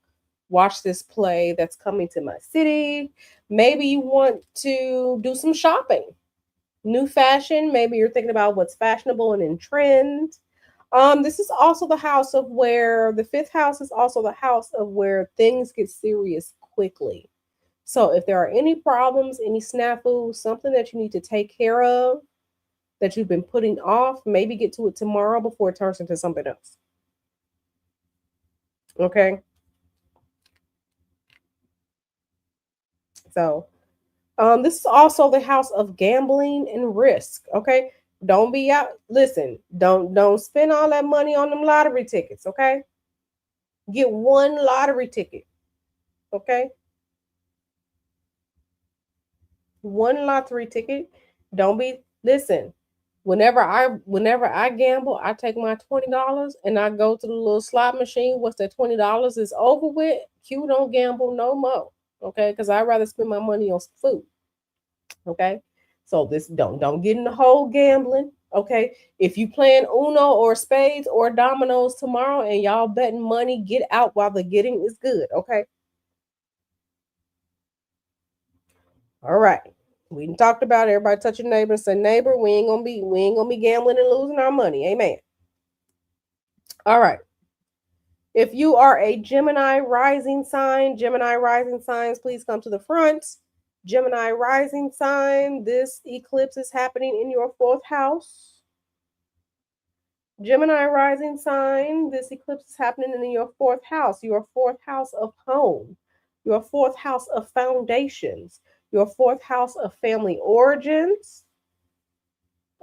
watch this play that's coming to my city. Maybe you want to do some shopping, new fashion. Maybe you're thinking about what's fashionable and in trend. This is also the house of where the fifth house is also the house of where things get serious quickly. So if there are any problems, any snafus, something that you need to take care of that you've been putting off, maybe get to it tomorrow before it turns into something else. Okay. So this is also the house of gambling and risk. Okay. Don't be out. Listen, don't spend all that money on them lottery tickets. Okay. Get one lottery ticket. Okay. One lottery ticket. Don't be listen. Whenever I gamble, I take my $20 and I go to the little slot machine. Once that $20 is over with, Q don't gamble no more. Okay, because I'd rather spend my money on food. Okay. So this don't get in the whole gambling. Okay. If you playing Uno or spades or dominoes tomorrow and y'all betting money, get out while the getting is good. Okay. All right. We done talked about everybody touching neighbor. Say neighbor, we ain't gonna be gambling and losing our money. Amen. All right. If you are a Gemini rising signs, please come to the front. Gemini rising sign, this eclipse is happening in your fourth house. Gemini rising sign, this eclipse is happening in your fourth house of home, your fourth house of foundations, your fourth house of family origins,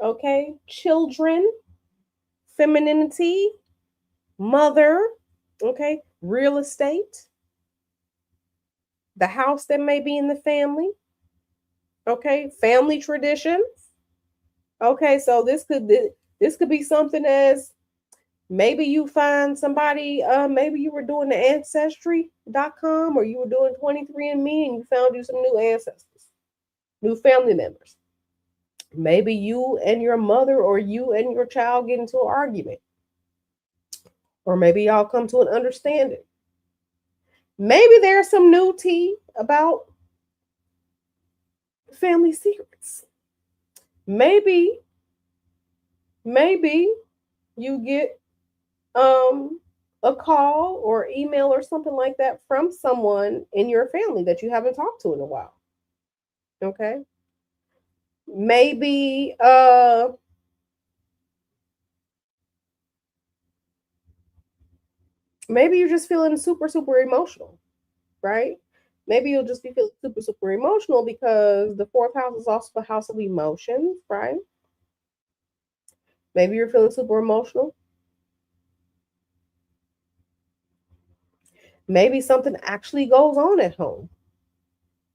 okay, children, femininity, mother, okay, real estate, the house that may be in the family, okay, family traditions. Okay, so this could be something as maybe you find somebody, maybe you were doing the ancestry.com or you were doing 23andMe and you found you some new ancestors, new family members. Maybe you and your mother or you and your child get into an argument. Or maybe y'all come to an understanding. Maybe there's some new tea about family secrets. Maybe, maybe you get a call or email or something like that from someone in your family that you haven't talked to in a while. Okay. Maybe maybe you're just feeling super, super emotional, right? Maybe you'll just be feeling super, super emotional because the fourth house is also the house of emotions, right? Maybe you're feeling super emotional. Maybe something actually goes on at home.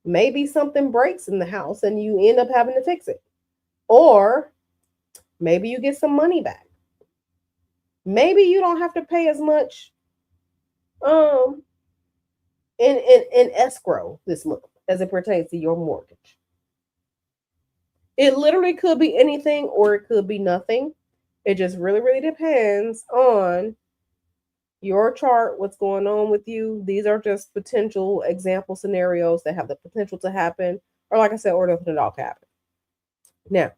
Maybe something breaks in the house and you end up having to fix it. Or maybe you get some money back. Maybe you don't have to pay as much um in escrow this month as it pertains to your mortgage. It literally could be anything or it could be nothing. It just really, really depends on your chart, what's going on with you. These are just potential example scenarios that have the potential to happen, or like I said, or nothing at all can happen. Now,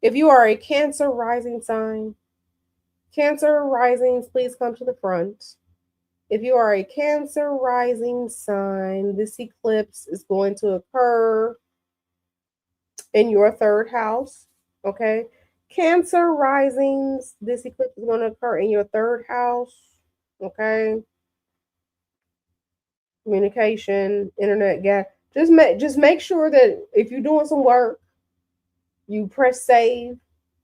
if you are a Cancer rising sign, Cancer risings, please come to the front. If you are a Cancer rising sign, this eclipse is going to occur in your third house. Okay. Cancer risings, this eclipse is going to occur in your third house. Okay. Communication, internet, gas. Just make sure that if you're doing some work, you press save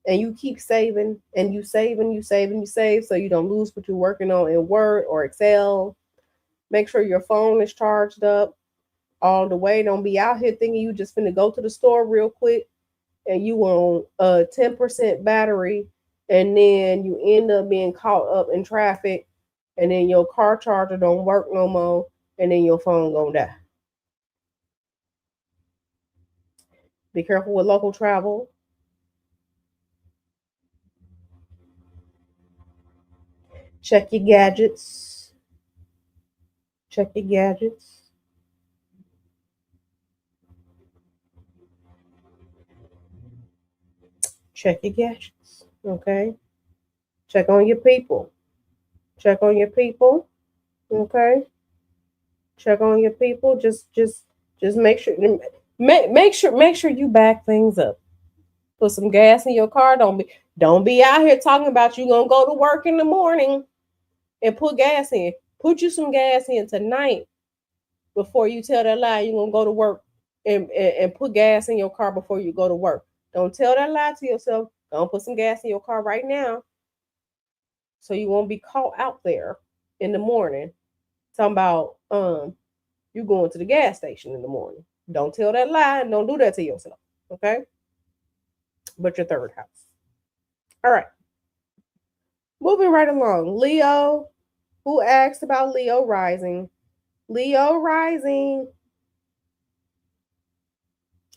and you keep saving and you save and you save and you save so you don't lose what you're working on in Word or Excel. Make sure your phone is charged up all the way. Don't be out here thinking you just finna go to the store real quick and you on a 10% battery and then you end up being caught up in traffic and then your car charger don't work no more and then your phone gonna die. Be careful with local travel. Check your gadgets. Check your gadgets. Check your gadgets. Okay. Check on your people. Check on your people. Okay. Check on your people. Just make sure you back things up. Put some gas in your car. Don't be out here talking about you gonna go to work in the morning and put gas in. Put you some gas in tonight before you tell that lie you're gonna go to work and put gas in your car before you go to work. Don't tell that lie to yourself. Don't put some gas in your car right now so you won't be caught out there in the morning talking about you going to the gas station in the morning. Don't tell that lie and don't do that to yourself. Okay? But your third house. All right. Moving right along. Leo. Who asked about Leo rising? Leo rising.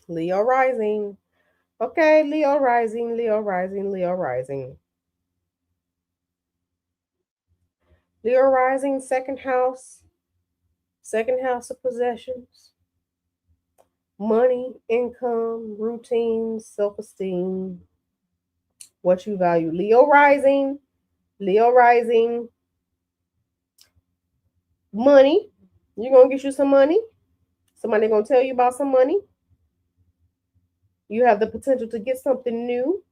Leo rising. Okay, Leo rising, Leo rising, Leo rising. Leo rising, second house of possessions. Money, income, routines, self-esteem, what you value. Leo rising, money. You're gonna get you some money. Somebody gonna tell you about some money. You have the potential to get something new.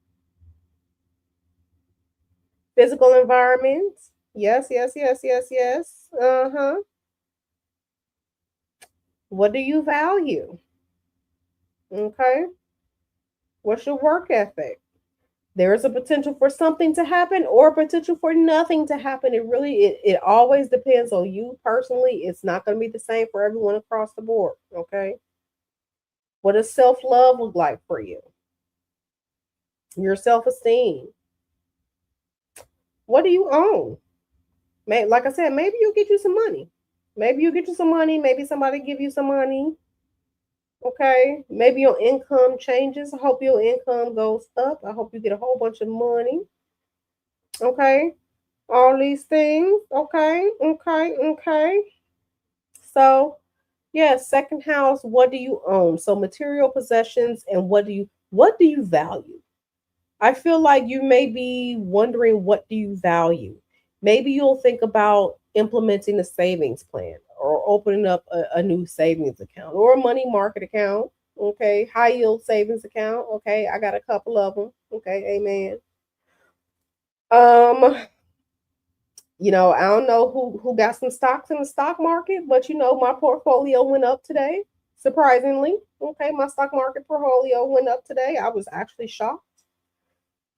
Physical environment. Yes, yes, yes, yes, yes. Uh-huh. What do you value? Okay. What's your work ethic? There is a potential for something to happen or a potential for nothing to happen. It always depends on you personally. It's not going to be the same for everyone across the board. Okay. What does self-love look like for you? Your self-esteem. What do you own? Like I said, maybe you'll get you some money. Maybe you get you some money. Maybe somebody give you some money. Okay. Maybe your income changes. I hope your income goes up. I hope you get a whole bunch of money. Okay. All these things. Okay. Okay. Okay. So, yeah, second house, what do you own? So material possessions and what do you value? I feel like you may be wondering what do you value? Maybe you'll think about implementing a savings plan or opening up a new savings account or a money market account. Okay, high yield savings account. Okay, I got a couple of them. Okay, amen. Um, I don't know who got some stocks in the stock market, but my portfolio went up today. Surprisingly, okay, my stock market portfolio went up today. I was actually shocked.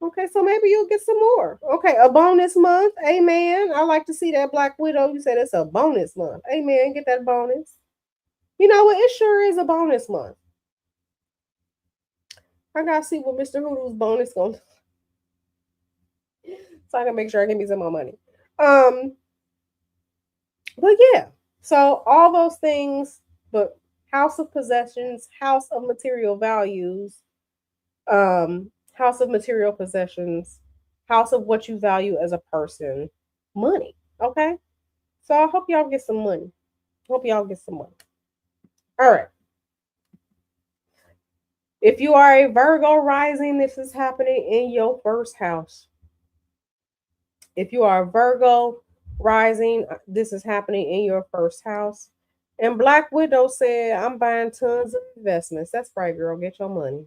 Okay, so maybe you'll get some more. Okay, a bonus month. Amen. I like to see that Black Widow. You said it's a bonus month. Amen. Get that bonus. You know what? It sure is a bonus month. I gotta see what Mr. Hoodoo's bonus gonna so I can make sure I give me some more money. Um, but yeah. So all those things, but house of possessions, house of material values, house of material possessions, house of what you value as a person, money. Okay. So I hope y'all get some money. Hope y'all get some money. All right. If you are a Virgo rising, this is happening in your first house. If you are a Virgo rising, this is happening in your first house. And Black Widow said, I'm buying tons of investments. That's right, girl. Get your money.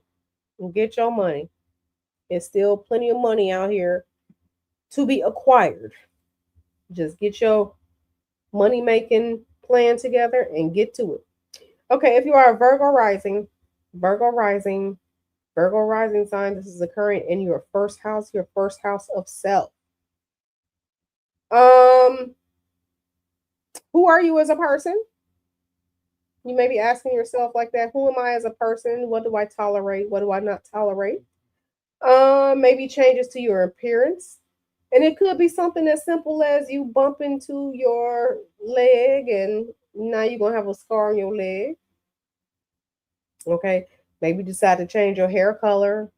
Get your money. There's still plenty of money out here to be acquired. Just get your money making plan together and get to it. Okay, if you are a Virgo rising, Virgo rising sign, this is occurring in your first house of self. Um, who are you as a person? You may be asking yourself like that. Who am I as a person? What do I tolerate? What do I not tolerate? Maybe changes to your appearance. And it could be something as simple as you bump into your leg and now you're gonna have a scar on your leg. Okay. Maybe you decide to change your hair color.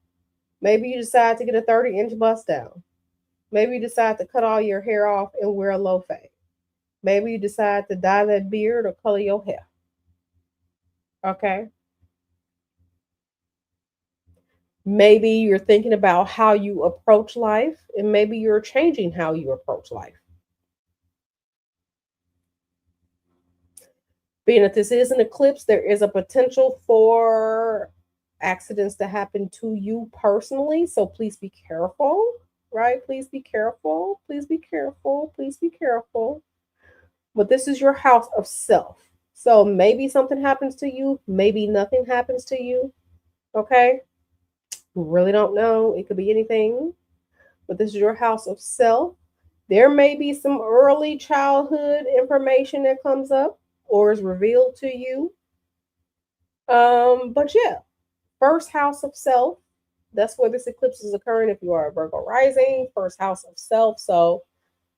Maybe you decide to get a 30-inch bust down. Maybe you decide to cut all your hair off and wear a low fade. Maybe you decide to dye that beard or color your hair. Okay. Maybe you're thinking about how you approach life, and maybe you're changing how you approach life. Being that this is an eclipse, there is a potential for accidents to happen to you personally. So please be careful, right? Please be careful. Please be careful. Please be careful. But this is your house of self. So maybe something happens to you, maybe nothing happens to you. Okay. We really don't know. It could be anything, but this is your house of self. There may be some early childhood information that comes up or is revealed to you. But yeah, first house of self. That's where this eclipse is occurring if you are a Virgo rising, first house of self. So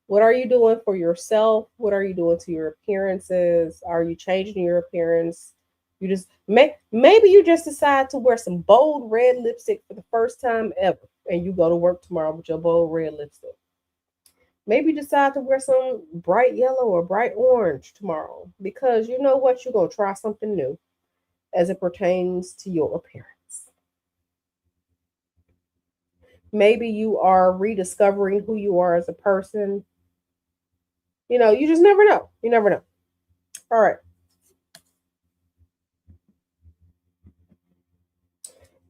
what are you doing for yourself? What are you doing to your appearances? Are you changing your appearance? You just maybe you just decide to wear some bold red lipstick for the first time ever, and you go to work tomorrow with your bold red lipstick. Maybe decide to wear some bright yellow or bright orange tomorrow because you know what, you're gonna try something new. as it pertains to your appearance. Maybe you are rediscovering who you are as a person. You just never know. You never know. All right.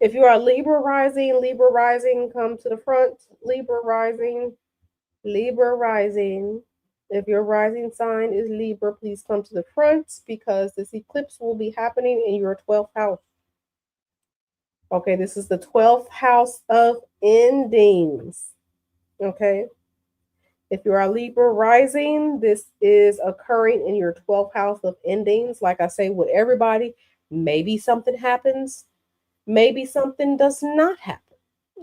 If you are Libra rising, come to the front. Libra rising, Libra rising. If your rising sign is Libra, please come to the front because this eclipse will be happening in your 12th house. Okay, this is the 12th house of endings. Okay. If you are Libra rising, this is occurring in your 12th house of endings. Like I say with everybody, maybe something happens, maybe something does not happen.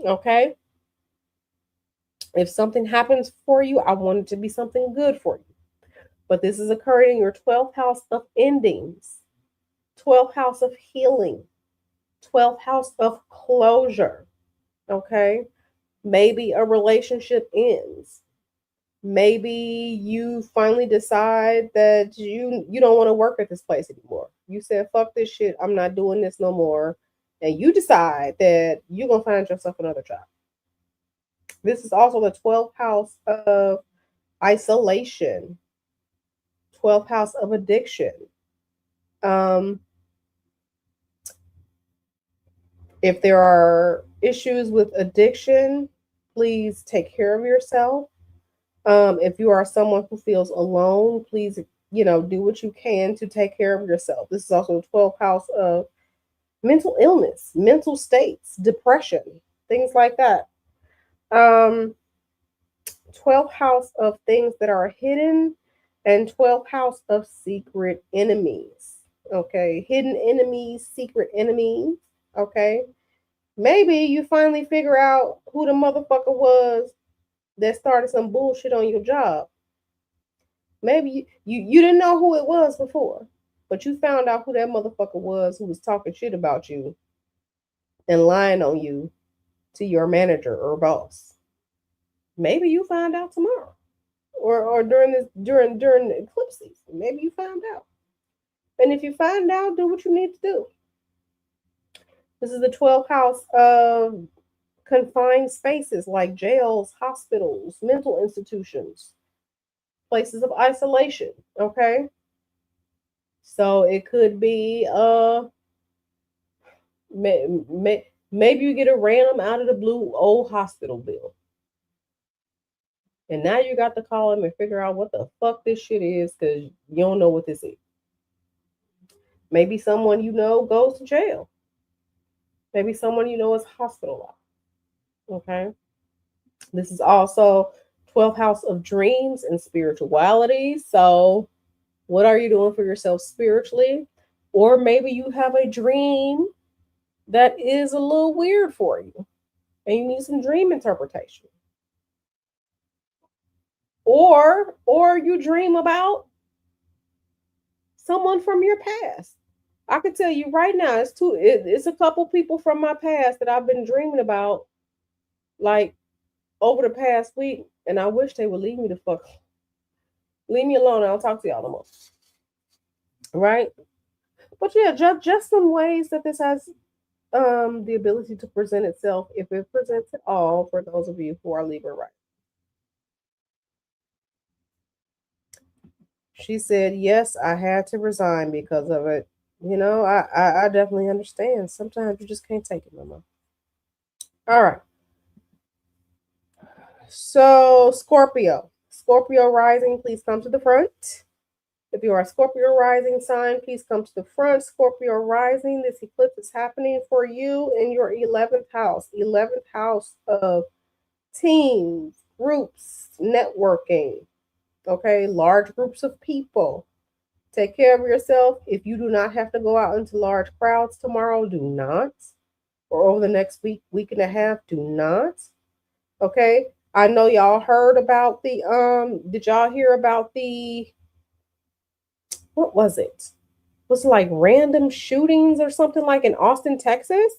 Okay. If something happens for you, I want it to be something good for you. But this is occurring in your 12th house of endings, 12th house of healing, 12th house of closure. Okay. Maybe a relationship ends. Maybe you finally decide that you don't want to work at this place anymore. You said, fuck this shit. I'm not doing this no more. And you decide that you're going to find yourself another job. This is also the 12th house of isolation, 12th house of addiction. Um, if there are issues with addiction, please take care of yourself. If you are someone who feels alone, please, do what you can to take care of yourself. This is also the 12th house of mental illness, mental states, depression, things like that. 12th house of things that are hidden, and 12th house of secret enemies. Okay, hidden enemies, secret enemies. Okay, maybe you finally figure out who the motherfucker was that started some bullshit on your job. Maybe you didn't know who it was before, but you found out who that motherfucker was who was talking shit about you and lying on you to your manager or boss. Maybe you find out tomorrow, or during the eclipse season. Maybe you find out, and if you find out, do what you need to do. This is the 12th house of confined spaces like jails, hospitals, mental institutions, places of isolation. Okay, so it could be maybe you get a random out of the blue old hospital bill, and now you got to call them and figure out what the fuck this shit is because you don't know what this is. Maybe someone you know goes to jail. Maybe someone you know is hospitalized. Okay. This is also 12th house of dreams and spirituality. So, what are you doing for yourself spiritually? Or maybe you have a dream that is a little weird for you and you need some dream interpretation. Or you dream about someone from your past. I can tell you right now, it's a couple people from my past that I've been dreaming about like over the past week, and I wish they would leave me the fuck. Leave me alone. I'll talk to y'all no more. Right? But yeah, just some ways that this has the ability to present itself, if it presents at all, for those of you who are Libra right. She said, yes, I had to resign because of it. I definitely understand. Sometimes you just can't take it no more. All right. So, Scorpio rising, please come to the front. If you are a Scorpio rising sign, please come to the front. Scorpio rising, this eclipse is happening for you in your 11th house. 11th house of teams, groups, networking. Okay, large groups of people. Take care of yourself. If you do not have to go out into large crowds tomorrow, do not. Or over the next week and a half, do not. Okay. I know y'all heard about did y'all hear about what was it? It was like random shootings or something like in Austin, Texas?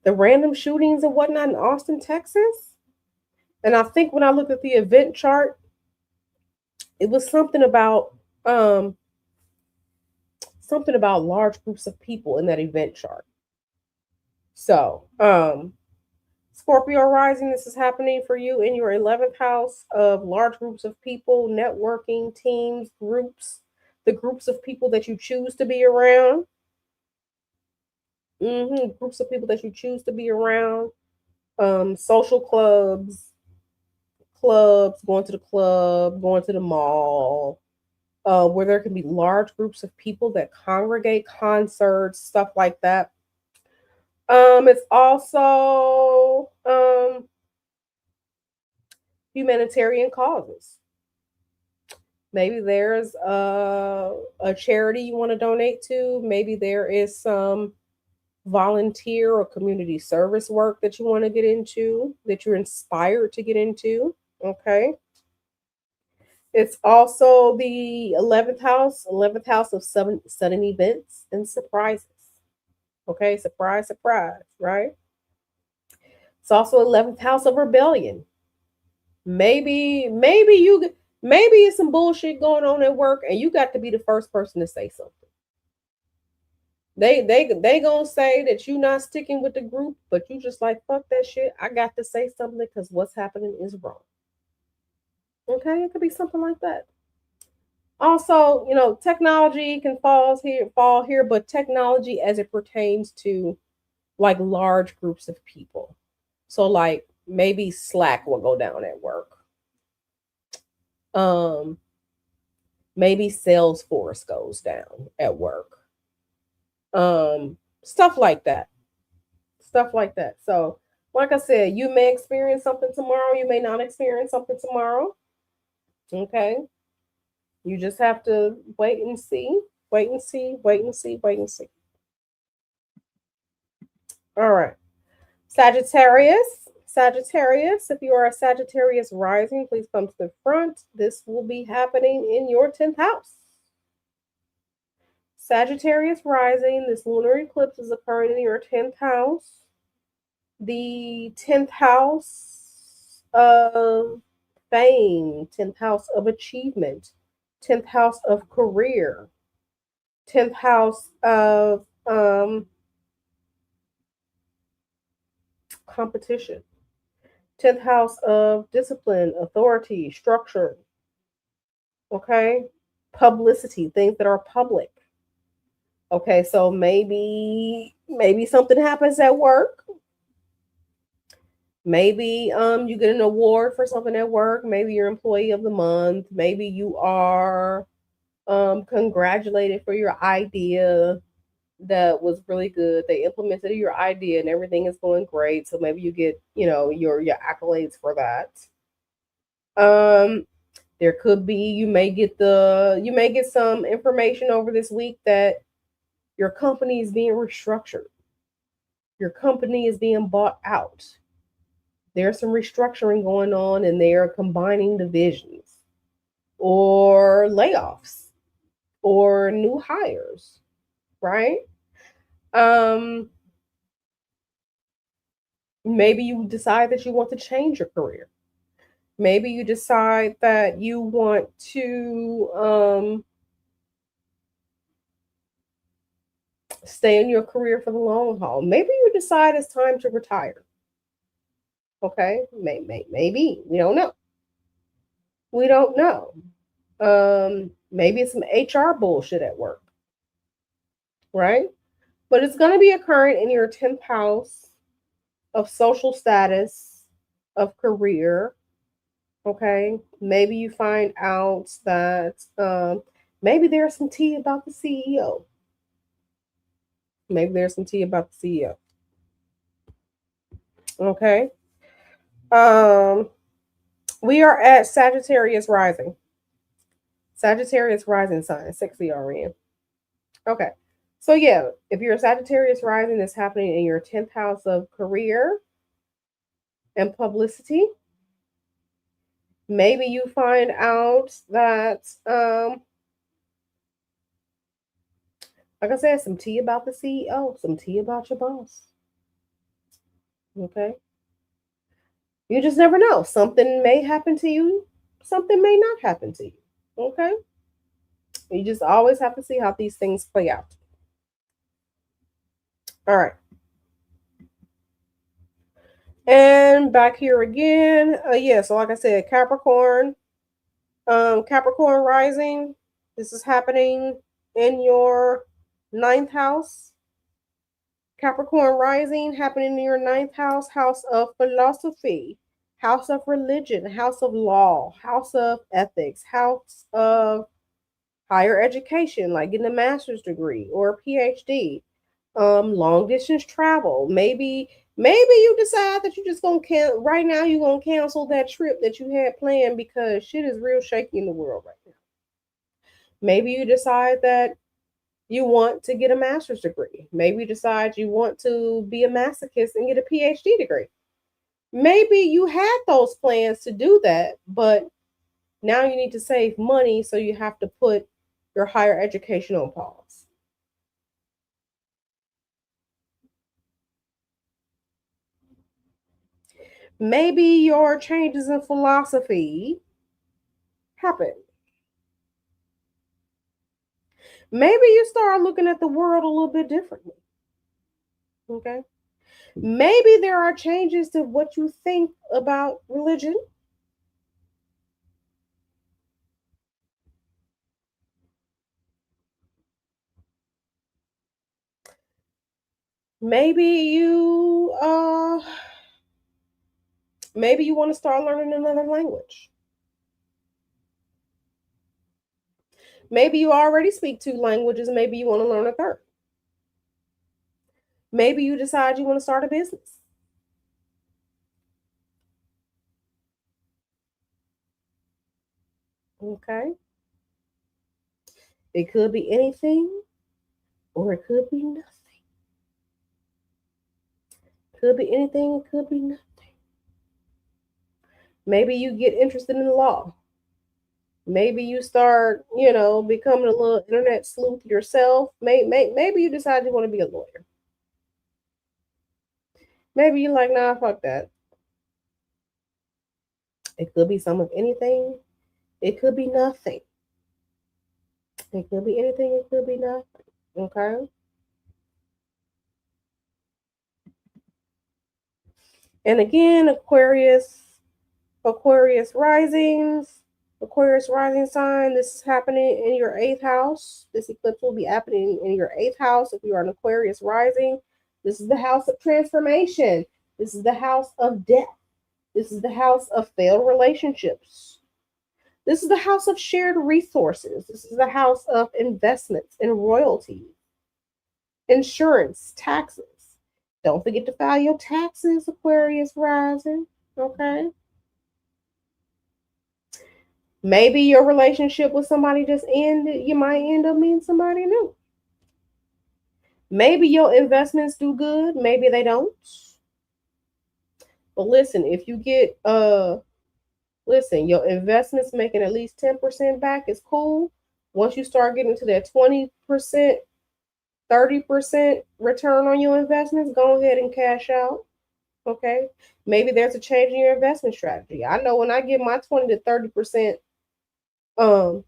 The random shootings and whatnot in Austin, Texas? And I think when I looked at the event chart, it was something about something about large groups of people in that event chart. So, Scorpio rising, this is happening for you in your 11th house of large groups of people, networking, teams, groups, the groups of people that you choose to be around. Groups of people that you choose to be around. Social clubs, going to the club, going to the mall, where there can be large groups of people that congregate, concerts, stuff like that. It's also humanitarian causes. Maybe there's a charity you want to donate to. Maybe there is some volunteer or community service work that you want to get into, that you're inspired to get into. Okay. It's also the 11th house of sudden events and surprises. Okay. Surprise, surprise, right? It's also 11th house of rebellion. Maybe it's some bullshit going on at work and you got to be the first person to say something. They gonna say that you not sticking with the group, but you just like fuck that shit. I got to say something because what's happening is wrong. Okay, it could be something like that. Also, technology can fall here, but technology as it pertains to like large groups of people. So like maybe Slack will go down at work. Um, maybe Salesforce goes down at work. Stuff like that. Stuff like that. So, like I said, you may experience something tomorrow, you may not experience something tomorrow. Okay. You just have to wait and see, wait and see, wait and see, wait and see. All right. Sagittarius, if you are a Sagittarius rising, please come to the front. This will be happening in your 10th house. Sagittarius rising, this lunar eclipse is occurring in your 10th house. The 10th house of fame, 10th house of achievement, 10th house of career, 10th house of competition, 10th house of discipline, authority, structure, okay? Publicity, things that are public. Okay, so maybe something happens at work. Maybe you get an award for something at work. Maybe you're employee of the month. Maybe you are congratulated for your idea that was really good. They implemented your idea and everything is going great. So maybe you get, your accolades for that. There could be you may get some information over this week that your company is being restructured. Your company is being bought out. There's some restructuring going on and they are combining divisions or layoffs or new hires, right? Um, maybe you decide that you want to change your career. Maybe you decide that you want to stay in your career for the long haul. Maybe you decide it's time to retire. Okay, maybe we don't know. We don't know. Maybe it's some HR bullshit at work, right? But it's going to be occurring in your 10th house of social status, of career. Okay, maybe you find out that maybe there's some tea about the CEO. Maybe there's some tea about the CEO. Okay. Um, we are at Sagittarius rising. Sagittarius rising sign, 60 RN. Okay. So yeah, if you're a Sagittarius rising, it's happening in your 10th house of career and publicity. Maybe you find out that like I said, some tea about the CEO, some tea about your boss. Okay. You just never know. Something may happen to you, something may not happen to you. Okay. You just always have to see how these things play out. All right. And back here again. Yeah, so like I said, Capricorn, Capricorn rising. This is happening in your ninth house. Capricorn rising happening in your ninth house, house of philosophy, house of religion, house of law, house of ethics, house of higher education, like getting a master's degree or a PhD, long distance travel. Maybe you decide that you just gonna right now you're gonna cancel that trip that you had planned because shit is real shaky in the world right now. Maybe you decide that you want to get a master's degree. Maybe you decide you want to be a masochist and get a PhD degree. Maybe you had those plans to do that, but now you need to save money, so you have to put your higher education on pause. Maybe your changes in philosophy happen. Maybe you start looking at the world a little bit differently. Okay. Maybe there are changes to what you think about religion. Maybe you want to start learning another language. Maybe you already speak two languages, maybe you want to learn a third. Maybe you decide you want to start a business. Okay. It could be anything or it could be nothing. Could be anything, it could be nothing. Maybe you get interested in the law. Maybe you start, becoming a little internet sleuth yourself. Maybe you decide you want to be a lawyer. Maybe you like, nah, fuck that. It could be some of anything. It could be nothing. It could be anything. It could be nothing. Okay. And again, Aquarius risings, Aquarius rising sign. This is happening in your eighth house. This eclipse will be happening in your eighth house if you are an Aquarius rising. This is the house of transformation. This is the house of death. This is the house of failed relationships. This is the house of shared resources. This is the house of investments and royalties, insurance, taxes. Don't forget to file your taxes, Aquarius rising. Okay. Maybe your relationship with somebody just ended. You might end up meeting somebody new. Maybe your investments do good. Maybe they don't. But listen, if you get listen, your investments making at least 10% back is cool. Once you start getting to that 20%, 30% return on your investments, go ahead and cash out. Okay. Maybe there's a change in your investment strategy. I know when I get my 20 to 30% um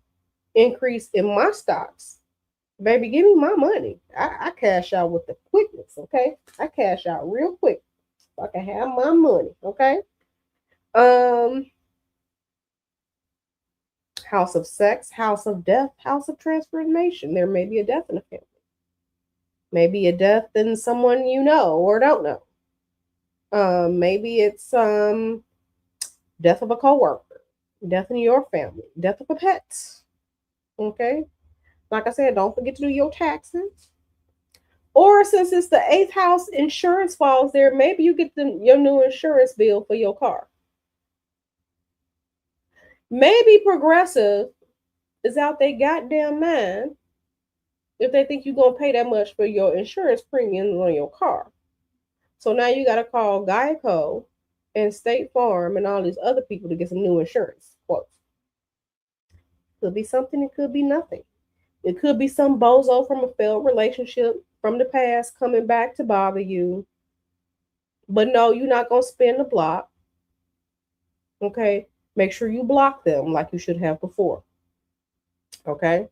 increase in my stocks, baby, give me my money. I cash out with the quickness, okay? I cash out real quick so I can have my money, okay? Um, House of sex, house of death, house of transformation. There may be a death in the family. Maybe a death in someone you know or don't know. Maybe it's death of a coworker, death in your family, death of a pet. Okay. Like I said, don't forget to do your taxes. Or since it's the eighth house, insurance falls there. Maybe you get your new insurance bill for your car. Maybe Progressive is out their goddamn mind if they think you're gonna pay that much for your insurance premiums on your car. So now you gotta call Geico and State Farm and all these other people to get some new insurance quotes. Could be something, it could be nothing. It could be some bozo from a failed relationship from the past coming back to bother you. But no, you're not gonna spin the block. Okay. Make sure you block them like you should have before. Okay.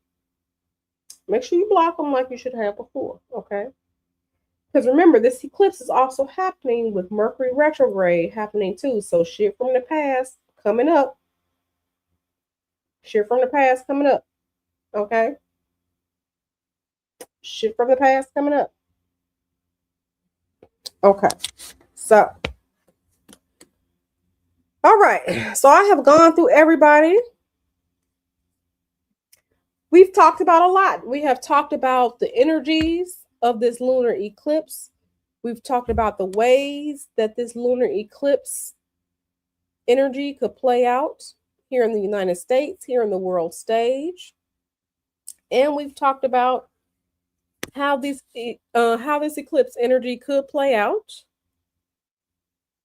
Make sure you block them like you should have before, okay? Because remember, this eclipse is also happening with Mercury retrograde happening too. So shit from the past coming up. Shit from the past coming up, okay? Shit from the past coming up. Okay. So, all right. So I have gone through everybody. We've talked about a lot. We have talked about the energies of this lunar eclipse. We've talked about the ways that this lunar eclipse energy could play out here in the United States, here in the world stage. And we've talked about how this eclipse energy could play out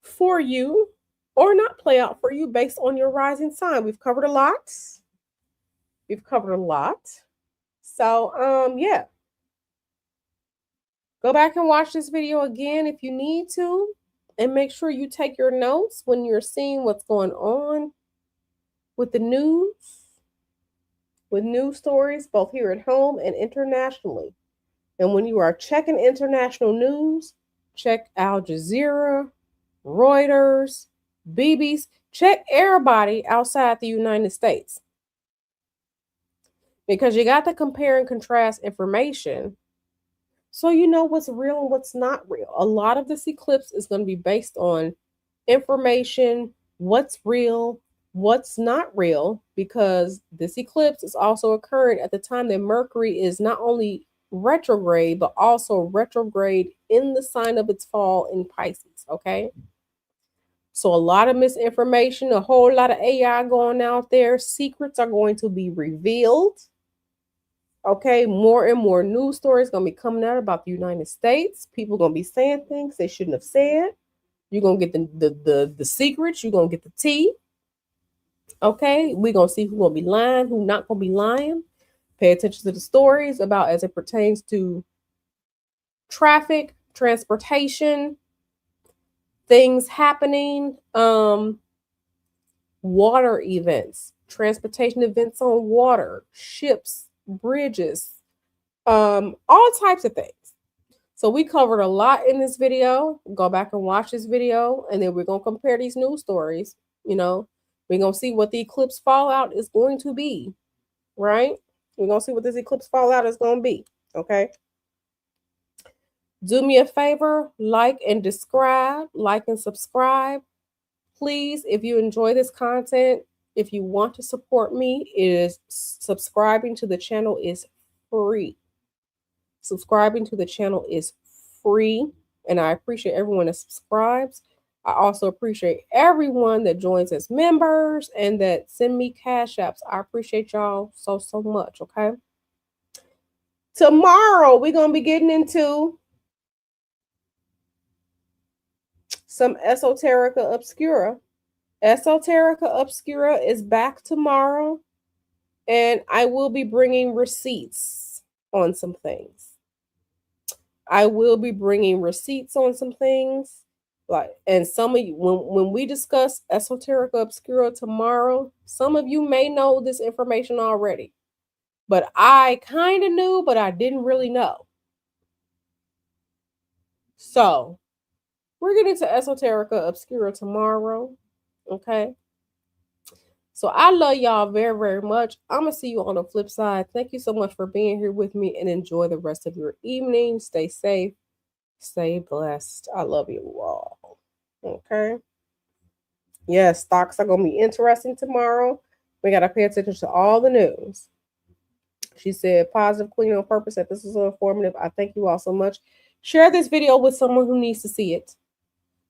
for you or not play out for you based on your rising sign. We've covered a lot. We've covered a lot. So yeah. Go back and watch this video again if you need to, and make sure you take your notes when you're seeing what's going on with the news, with news stories, both here at home and internationally. And when you are checking international news, check Al Jazeera, Reuters, BBC, check everybody outside the United States. Because you got to compare and contrast information so you know what's real and what's not real. A lot of this eclipse is going to be based on information, what's real, what's not real, because this eclipse is also occurring at the time that Mercury is not only retrograde, but also retrograde in the sign of its fall in Pisces, okay? So a lot of misinformation, a whole lot of AI going out there. Secrets are going to be revealed. Okay, more and more news stories going to be coming out about the United States. People going to be saying things they shouldn't have said. You're going to get the secrets. You're going to get the tea. Okay, we're going to see who's going to be lying, who's not going to be lying. Pay attention to the stories about as it pertains to traffic, transportation, things happening, water events, transportation events on water, ships, bridges, all types of things. So we covered a lot in this video. Go back and watch this video, and then we're going to compare these news stories. You know, we're going to see what the eclipse fallout is going to be, right? We're going to see what this eclipse fallout is going to be, okay? Do me a favor, like and subscribe. Please, if you enjoy this content, if you want to support me, subscribing to the channel is free. Subscribing to the channel is free, and I appreciate everyone that subscribes. I also appreciate everyone that joins as members and that send me cash apps. I appreciate y'all so much, okay? Tomorrow, we're going to be getting into some Esoterica Obscura. Esoterica Obscura is back tomorrow, and I will be bringing receipts on some things. And some of you, when we discuss Esoterica Obscura tomorrow, some of you may know this information already. But I kind of knew, but I didn't really know. So, we're getting to Esoterica Obscura tomorrow. Okay? So, I love y'all very, very much. I'm going to see you on the flip side. Thank you so much for being here with me, and enjoy the rest of your evening. Stay safe. Stay blessed. I love you all. Okay? Yes, stocks are going to be interesting tomorrow. We got to pay attention to all the news. She said, positive queen on purpose, that this is so informative. I thank you all so much. Share this video with someone who needs to see it.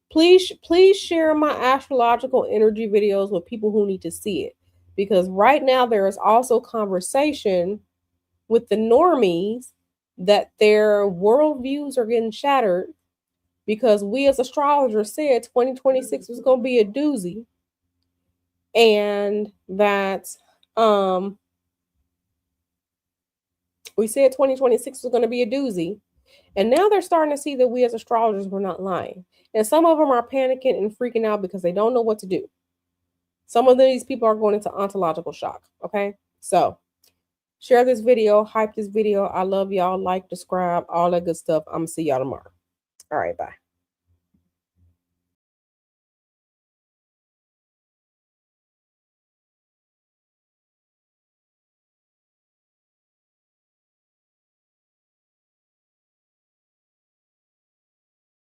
Please share my astrological energy videos with people who need to see it. Because right now there is also conversation with the normies that their worldviews are getting shattered because we as astrologers said 2026 was going to be a doozy. And that we said 2026 was going to be a doozy. And now they're starting to see that we as astrologers were not lying. And some of them are panicking and freaking out because they don't know what to do. Some of these people are going into ontological shock. Okay. So Share this video, hype this video. I love y'all. Like, subscribe, all that good stuff. I'm gonna see y'all tomorrow. All right, bye.